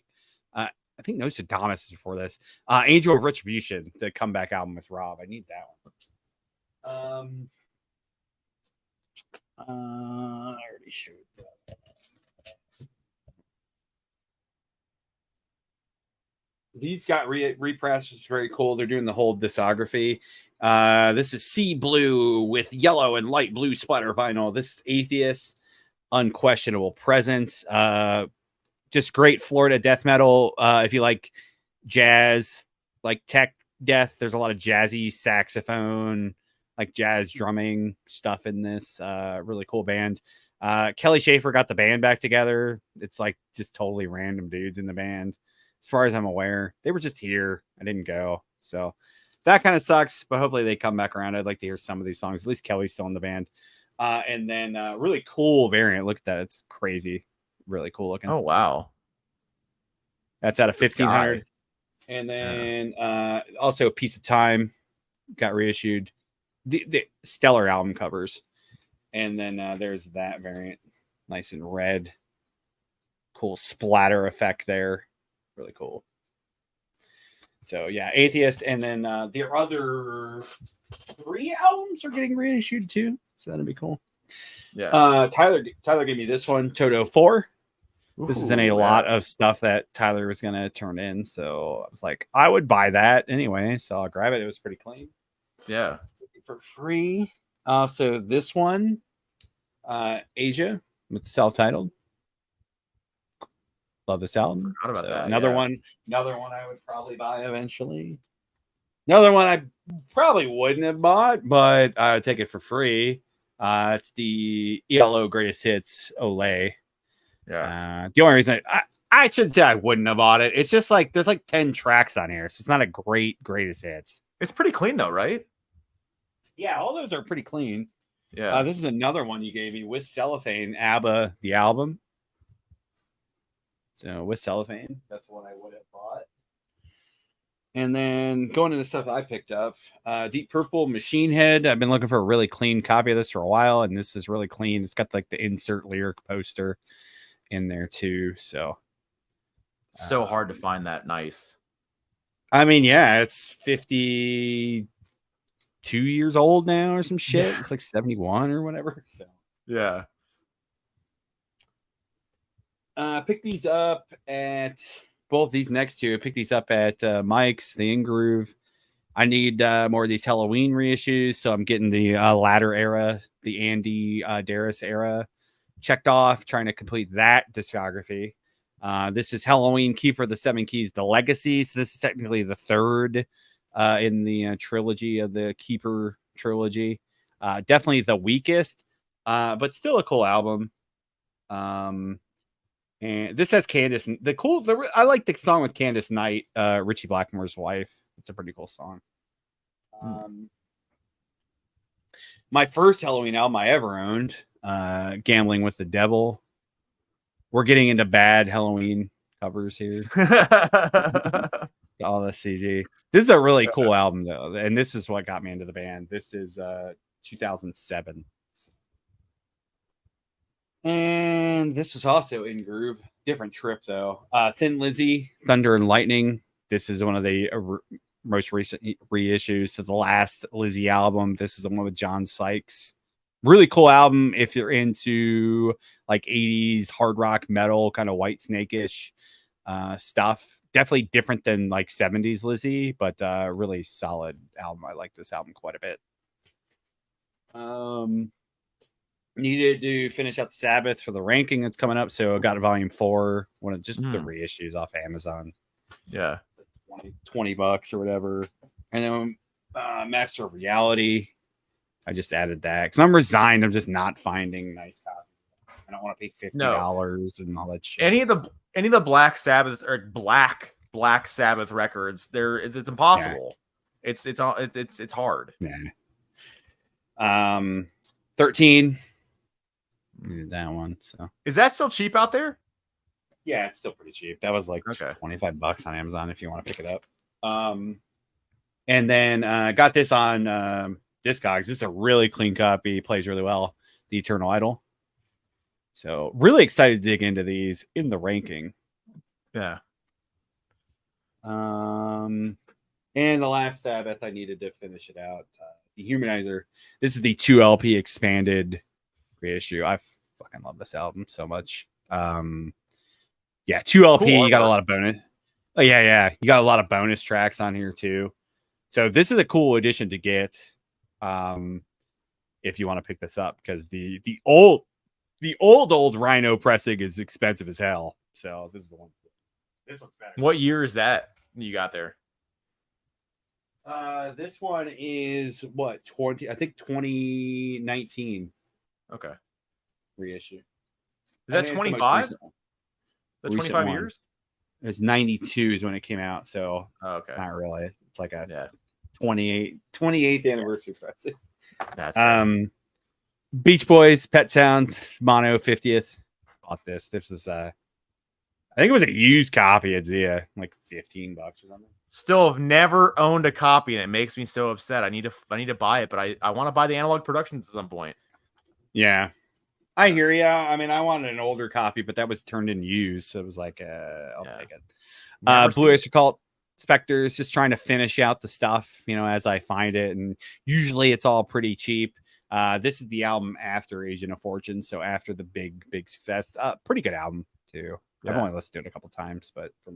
I think Nostradamus is before this. Angel of Retribution, the comeback album with Rob. I need that one. I already showed that. These got repressed, which is very cool. They're doing the whole discography. This is Sea Blue with yellow and light blue splatter vinyl. This is Atheist, Unquestionable Presence. Just great Florida death metal. If you like jazz, like tech death, there's a lot of jazzy saxophone, like jazz drumming stuff in this. Really cool band. Kelly Schaefer got the band back together. It's like just totally random dudes in the band. As far as I'm aware, they were just here. I didn't go. So that kind of sucks, but hopefully they come back around. I'd like to hear some of these songs. At least Kelly's still in the band. And then really cool variant. Look at that. It's crazy. Really cool looking. Oh, wow. That's out of 1,500. And then also Piece of Time got reissued. The stellar album covers. And then there's that variant. Nice and red. Cool splatter effect there. Really cool. So yeah, Atheist, and then their other 3 albums are getting reissued too. So that'd be cool. Yeah. Tyler gave me this one, Toto 4. This is in a lot yeah. of stuff that Tyler was gonna turn in. So I was like, I would buy that anyway. So I'll grab it. It was pretty clean. Yeah. For free. So this one, Asia with self-titled. Love this album. Forgot about that, Another yeah. one I would probably buy eventually. Another one I probably wouldn't have bought, but I would take it for free. It's the ELO Greatest Hits Olay. Yeah. The only reason I should say I wouldn't have bought it. It's just like there's like 10 tracks on here, so it's not a greatest hits. It's pretty clean though, right? Yeah, all those are pretty clean. Yeah. This is another one you gave me with Cellophane, ABBA, the album. So with Cellophane, that's what I would have bought. And then going into stuff I picked up, Deep Purple, Machine Head. I've been looking for a really clean copy of this for a while, and this is really clean. It's got like the insert lyric poster in there too. So hard to find that nice. I mean, yeah, it's 52 years old now or some shit. Yeah. It's like 71 or whatever. So yeah. Pick these up at both these next two. Pick these up at Mike's, the In-Groove. I need more of these Halloween reissues, so I'm getting the latter era, the Andy Darris era checked off, trying to complete that discography. This is Halloween Keeper of the Seven Keys, the Legacy. So this is technically the third in the trilogy of the Keeper trilogy. Definitely the weakest, but still a cool album. And this has Candace. I like the song with Candace Knight, Richie Blackmore's wife. It's a pretty cool song. My first Halloween album I ever owned, Gambling with the Devil. We're getting into bad Halloween covers here. All the CG. This is a really cool album though, and this is what got me into the band. This is 2007. And this is also In-Groove. Different trip, though. Thin Lizzy, Thunder and Lightning. This is one of the most recent reissues to the last Lizzy album. This is the one with John Sykes. Really cool album if you're into like 80s hard rock metal, kind of White Snake-ish stuff. Definitely different than like 70s Lizzy, but really solid album. I like this album quite a bit. Needed to finish out the Sabbath for the ranking that's coming up, so I got volume 4, one of just the reissues off Amazon. Yeah, $20 or whatever. And then Master of Reality, I just added that because I'm resigned. I'm just not finding nice copies. I don't want to pay $50 and all that shit. Any of the Black Sabbath or Black Sabbath records, it's impossible. Yeah. It's hard. Yeah. 13. Needed that one. So is that still cheap out there? Yeah, it's still pretty cheap. That was like $25 on Amazon if you want to pick it up. And then got this on Discogs. This is a really clean copy. Plays really well. The Eternal Idol. So really excited to dig into these in the ranking. Yeah. And the last Sabbath, I needed to finish it out. The Humanizer. This is the 2 LP expanded reissue. I fucking love this album so much. Yeah, 2 LP. Cool You got a artwork. lot of bonus. Oh yeah. You got a lot of bonus tracks on here too. So this is a cool edition to get. If you want to pick this up, because the old Rhino pressing is expensive as hell. So this is the one. This one's better. What year is that you got there? This one is what 2019 Okay. reissue. Is that 25? The recent 25 one. years? It was 92 is when it came out, so Okay. not really. It's like a Yeah. 28th anniversary pressing. That's right. Beach Boys, Pet Sounds, Mono 50th. Bought this. This was I think it was a used copy at Zia, like $15 or something. Still have never owned a copy, and it makes me so upset. I need to buy it, but I want to buy the Analog Productions at some point. Yeah. I hear you. I mean, I wanted an older copy, but that was turned in used, so it was like I'll take it. Blue Oyster Cult Spectres, just trying to finish out the stuff, as I find it, and usually it's all pretty cheap. This is the album after Agent of Fortune, so after the big success. Pretty good album too. Yeah. I've only listened to it a couple times, but I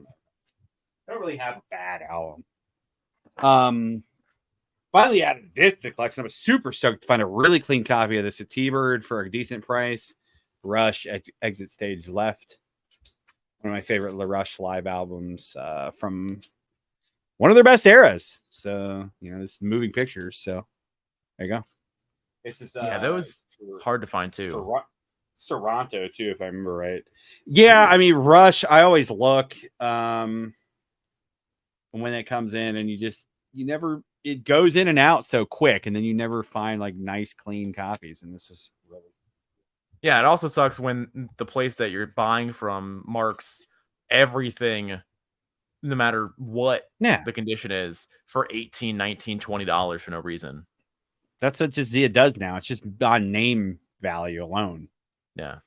don't really have a bad album. Finally added this to the collection. I was super stoked to find a really clean copy of this at T-Bird for a decent price. Rush Exit Stage Left. One of my favorite La Rush live albums from one of their best eras. So, this is Moving Pictures. So, there you go. This is those hard to find too. Toronto too, if I remember right. Yeah, I mean Rush. I always look when it comes in, and you never. It goes in and out so quick, and then you never find like nice, clean copies. And this is really. Yeah, it also sucks when the place that you're buying from marks everything, no matter what the condition is, for $18, $19, $20 for no reason. That's what just Zia does now. It's just on name value alone. Yeah.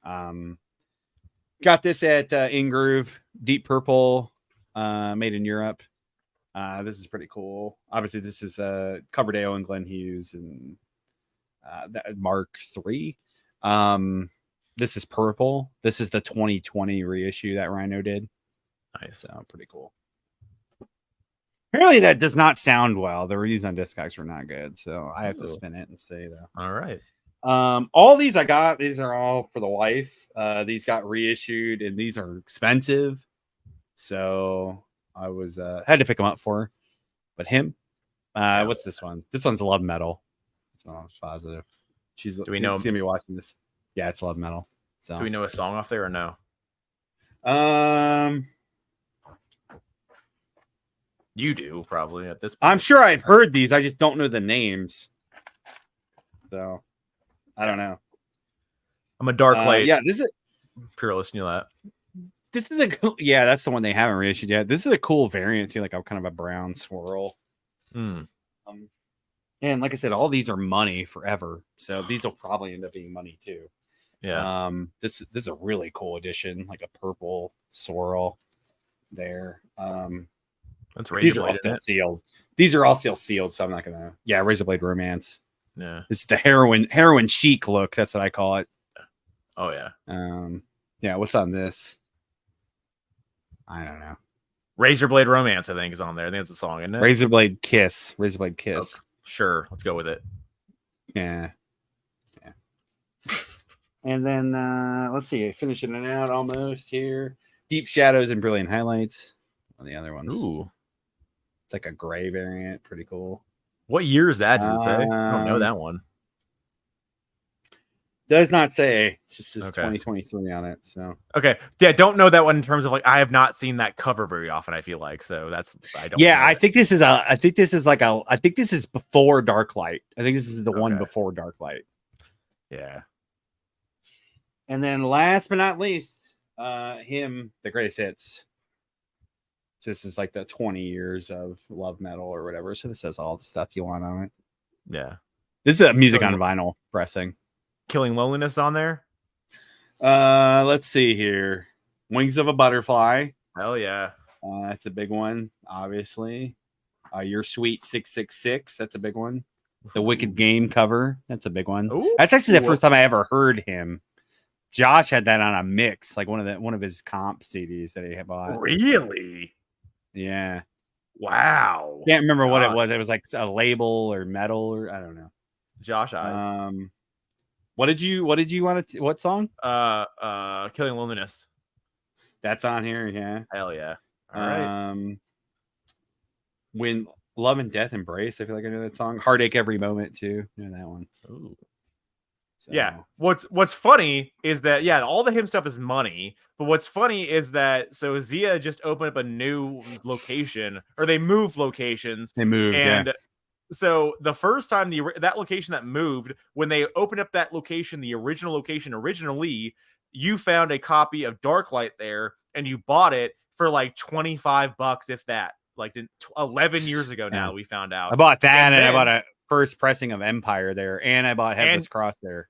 Got this at Ingroove, Deep Purple, made in Europe. This is pretty cool. Obviously, this is Coverdale and Glenn Hughes and that Mark III. This is Purple. This is the 2020 reissue that Rhino did. Nice. So pretty cool. Apparently that does not sound well. The reviews on Discogs were not good, so I have to spin it and say though. All right. All these I got. These are all for the wife. These got reissued, and these are expensive. So I was had to pick them up for her. But him, what's this one? This one's Love Metal. So I'm positive. Do we know? She's gonna be watching this. Yeah, it's Love Metal. So do we know a song off there or no? You do probably at this point. I'm sure I've heard these. I just don't know the names. So I don't know. I'm a Dark Light. Yeah, this is purist. You know that. This is that's the one they haven't reissued yet. This is a cool variant too, like a kind of a brown swirl. And like I said, all these are money forever, so these will probably end up being money too. Yeah. This is a really cool edition, like a purple swirl there. That's these are all still sealed. These are all still sealed, so I'm not gonna. Yeah, Razorblade Romance. Yeah, it's the heroin chic look. That's what I call it. Oh yeah. Yeah. What's on this? I don't know. Razorblade Romance, I think, is on there. I think it's a song, isn't it? Razorblade Kiss. Razorblade Kiss. Oh, sure, let's go with it. Yeah. And then let's see, finishing it out almost here. Deep Shadows and Brilliant Highlights. One of the other ones. Ooh. It's like a gray variant. Pretty cool. What year is that? Does it say? I don't know that one. Does not say. It's just 2023 on it. So okay, yeah, don't know that one in terms of like I have not seen that cover very often. I feel like so that's I don't. Yeah, I think this is I think this is before Darklight. I think this is the one before Darklight. Yeah. And then last but not least, him, the greatest hits. So this is like the 20 years of Love Metal or whatever. So this says all the stuff you want on it. Yeah. This is a music on vinyl pressing. Killing Loneliness on there. Let's see here. Wings of a Butterfly. Hell yeah. That's a big one, obviously. Your Sweet 666. That's a big one. The Wicked Game cover. That's a big one. Ooh. That's actually the first time I ever heard him. Josh had that on a mix, like one of his comp CDs that he had bought. Really? Yeah. Wow. Can't remember what it was. It was like a label or metal or I don't know. Josh Eyes. What did you want to what song? Killing Loneliness. That's on here, yeah. Hell yeah. All right. When Love and Death Embrace, I feel like I know that song. Heartache Every Moment too. You know that one. Ooh. So. Yeah. What's funny is that all the him stuff is money, but what's funny is that so Zia just opened up a new location, or they moved locations. They moved, and so the first time that location that moved, when they opened up that location, the original location originally, you found a copy of Darklight there, and you bought it for like $25, if that. Like 11 years ago now, we found out. I bought that, and I bought a first pressing of Empire there, and I bought Headless Cross there.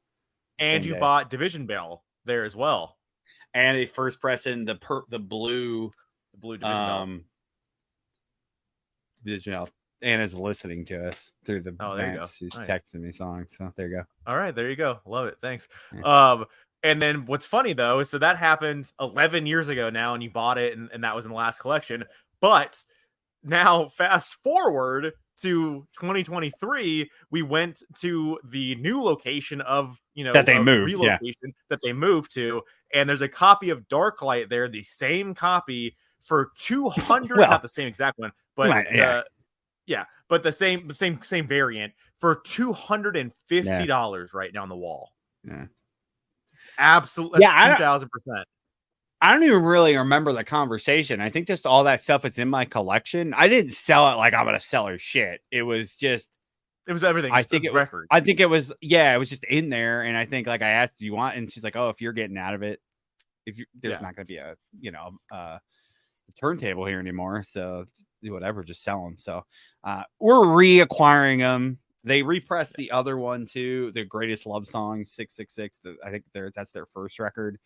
And you bought Division Bell there as well. And a first pressing the blue Division Bell. Division Bell. Anna's listening to us through the vents. She's texting me songs. So there you go. All right, there you go. Love it. Thanks. Yeah. And then what's funny though is so that happened 11 years ago now, and you bought it, and that was in the last collection. But now fast forward to 2023, we went to the new location of that they moved, relocation that they moved to, and there's a copy of Darklight there, the same copy for 200, not the same exact one, but but the same variant for $250 right now on the wall. Yeah, absolutely. 2,000%. I don't even really remember the conversation. I think just all that stuff is in my collection. I didn't sell it like I'm gonna sell her shit. It was everything. I think it was just in there, and I think like I asked, "Do you want?" And she's like, "Oh, if you're getting out of it, there's not gonna be a turntable here anymore, so whatever, just sell them." So we're reacquiring them. They repressed the other one too, the Greatest Love Song 666. I think that's their first record.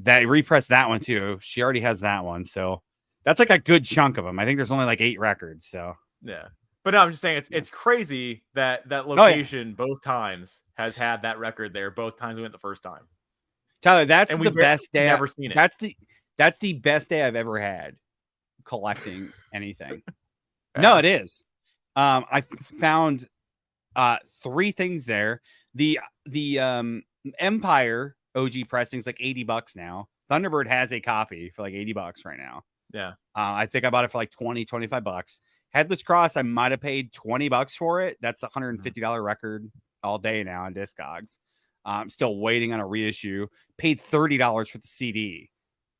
That repressed that one too. She already has that one, so that's like a good chunk of them. I think there's only like 8 records. So yeah, but no, I'm just saying it's crazy that location both times has had that record there. Both times we went the first time. Tyler, that's the best day. Never seen it. That's the best day I've ever had collecting anything. No, it is. I found 3 things there. The Empire OG pressing is like $80 now. Thunderbird has a copy for like $80 right now. Yeah. I think I bought it for like $20-$25. Headless Cross, I might have paid $20 for it. That's a $150 record all day now on Discogs. I'm still waiting on a reissue. Paid $30 for the CD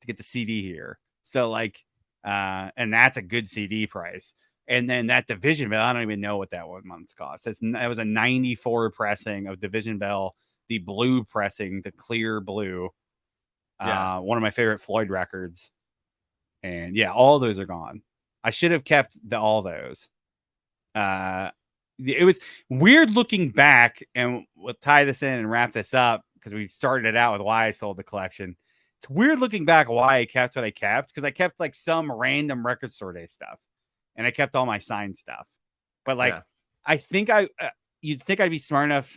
to get the CD here. So like, and that's a good CD price. And then that Division Bell, I don't even know what that one month's cost. That was a 94 pressing of Division Bell, the blue pressing, the clear blue. One of my favorite Floyd records. And yeah, all those are gone. I should have kept all those. It was weird looking back, and we'll tie this in and wrap this up because we started it out with why I sold the collection. It's weird looking back why I kept what I kept, because I kept like some random record store day stuff, and I kept all my signed stuff. But like, I think you'd think I'd be smart enough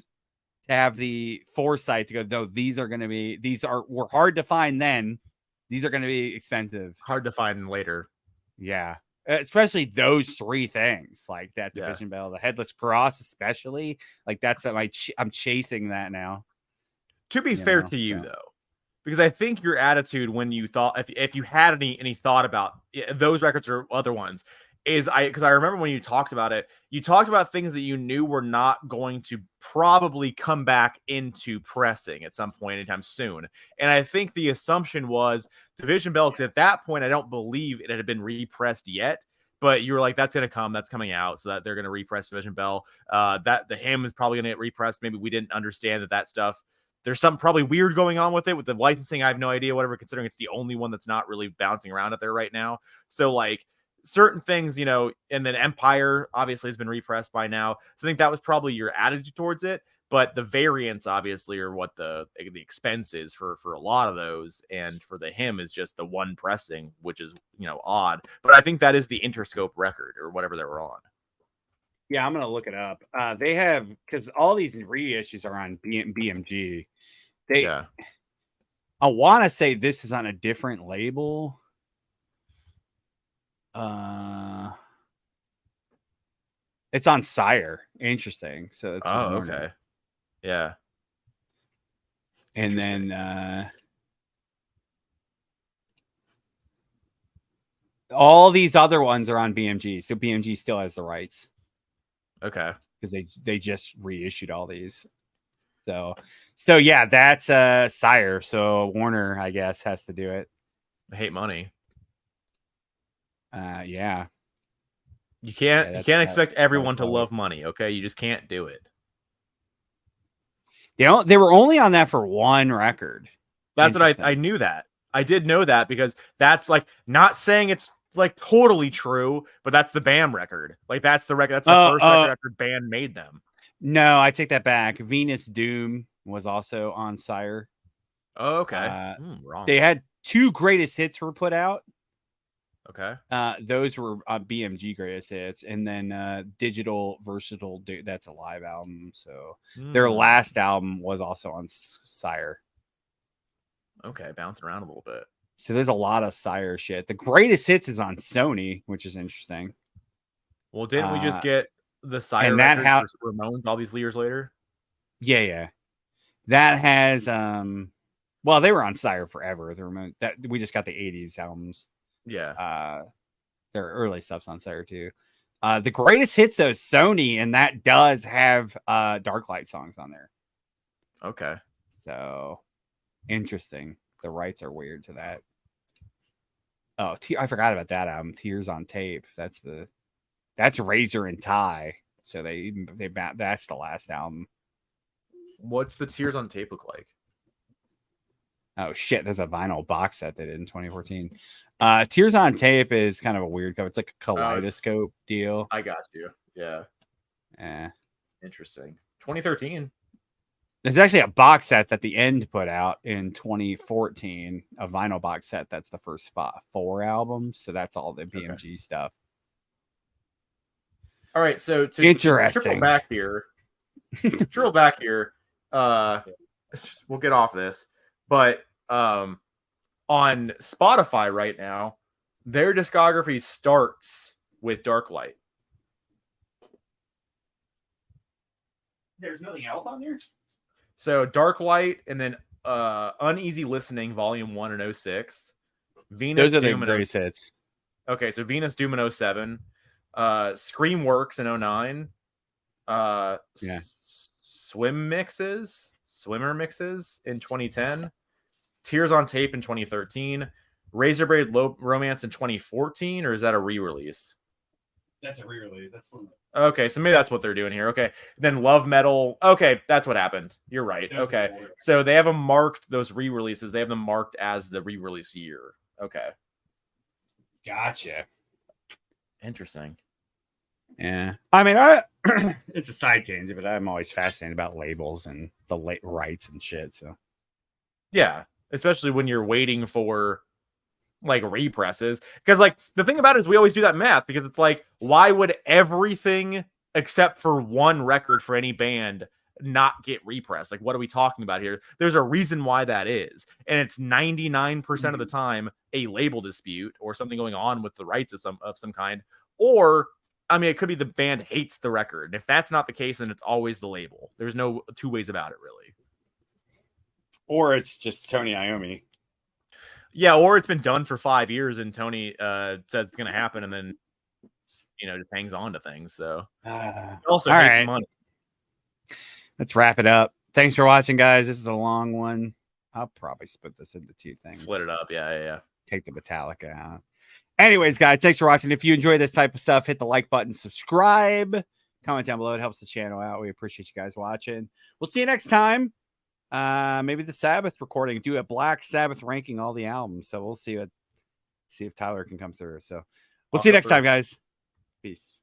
to have the foresight to go, no, were hard to find then. These are going to be expensive. Hard to find later. Yeah. Especially those 3 things, like that Division Bell, the Headless Cross, especially. Like that's I'm chasing that now. To be fair to you, though, because I think your attitude when you thought, if you had any thought about those records or other ones, because I remember when you talked about it, you talked about things that you knew were not going to probably come back into pressing at some point anytime soon. And I think the assumption was Division Bell, because at that point, I don't believe it had been repressed yet, but you were like, that's going to come, that's coming out, so that they're going to repress Division Bell. That the hymn is probably going to get repressed. Maybe we didn't understand that stuff. There's something probably weird going on with it, with the licensing. I have no idea, whatever, considering it's the only one that's not really bouncing around out there right now. So like, certain things, and then Empire obviously has been repressed by now. So I think that was probably your attitude towards it. But the variants obviously are what the expense is for a lot of those. And for the hymn is just the one pressing, which is, odd. But I think that is the Interscope record or whatever they were on. Yeah, I'm gonna look it up. They have because all these reissues are on BMG. They, Yeah. I want to say this is on a different label. It's on Sire. Interesting. So it's Oh, Warner. okay. Yeah. And Interesting. then all these other ones are on BMG. So BMG still has the rights Okay. because they just reissued all these. So yeah, that's Sire. So Warner, I guess, has to do it. I hate money. Yeah. You can't expect everyone to probably. love money, okay? You just can't do it. They were only on that for one record. That's what I knew that. I did know that because that's like not saying it's like totally true, but that's the BAM record. Like that's the record. That's the first record after band made them. No, I take that back. Venus Doom was also on Sire. Oh, okay. Wrong. They had 2 greatest hits were put out. Okay. Those were BMG greatest hits, and then Digital Versatile. That's a live album. So their last album was also on Sire. Okay, bouncing around a little bit. So there's a lot of Sire shit. The greatest hits is on Sony, which is interesting. Well, didn't we just get the Sire and that records for Ramones all these years later? Yeah. That has well, they were on Sire forever. The Ramones, that we just got the 80s albums. Yeah. Their early stuff's on Sire too. The greatest hits though is Sony, and that does have Darklight songs on there. Okay. So interesting. The rights are weird to that. Oh, I forgot about that album. Tears on Tape. That's Razor and Tie. So that's the last album. What's the Tears on Tape look like? Oh shit, there's a vinyl box set they did in 2014. Tears on Tape is kind of a weird cover. It's like a kaleidoscope deal. I got you. Yeah. Interesting. 2013. There's actually a box set that the End put out in 2014, a vinyl box set. That's the first 4 albums. So that's all the BMG stuff. All right. So to interesting. Trickle back here. We'll get off this. But on Spotify right now, their discography starts with Darklight. There's nothing else on there? So Darklight and then Uneasy Listening Volume 1 in 06. Venus Those are Doom the greatest hits. Okay, so Venus Doom in 07. Screamworks in 09. Swimmer Mixes in 2010. Tears on Tape in 2013. Razorblade Romance in 2014, or is that a re-release? That's a re-release. That's one. Okay, so maybe that's what they're doing here. Okay, then Love Metal. Okay, that's what happened. You're right. Okay, so they have them marked, those re-releases. They have them marked as the re-release year. Okay, gotcha. Interesting. Yeah, I mean, it's a side tangent, but I'm always fascinated about labels and the late rights and shit. So, yeah, especially when you're waiting for like represses, because like the thing about it is we always do that math, because it's like, why would everything except for one record for any band not get repressed? Like, what are we talking about here? There's a reason why that is, and it's 99% of the time a label dispute or something going on with the rights of some kind, or I mean, it could be the band hates the record, and if that's not the case, then it's always the label. There's no two ways about it, really. Or it's just Tony Iommi. Yeah, or it's been done for 5 years and Tony said it's going to happen, and then, just hangs on to things. So also hates money. Let's wrap it up. Thanks for watching, guys. This is a long one. I'll probably split this into 2 things. Split it up. Yeah. Take the Metallica out. Anyways, guys, thanks for watching. If you enjoy this type of stuff, hit the like button, subscribe, comment down below. It helps the channel out. We appreciate you guys watching. We'll see you next time. Maybe the Sabbath recording, do a Black Sabbath ranking all the albums. So we'll see if Tyler can come through. So we'll see you next time, guys. Peace.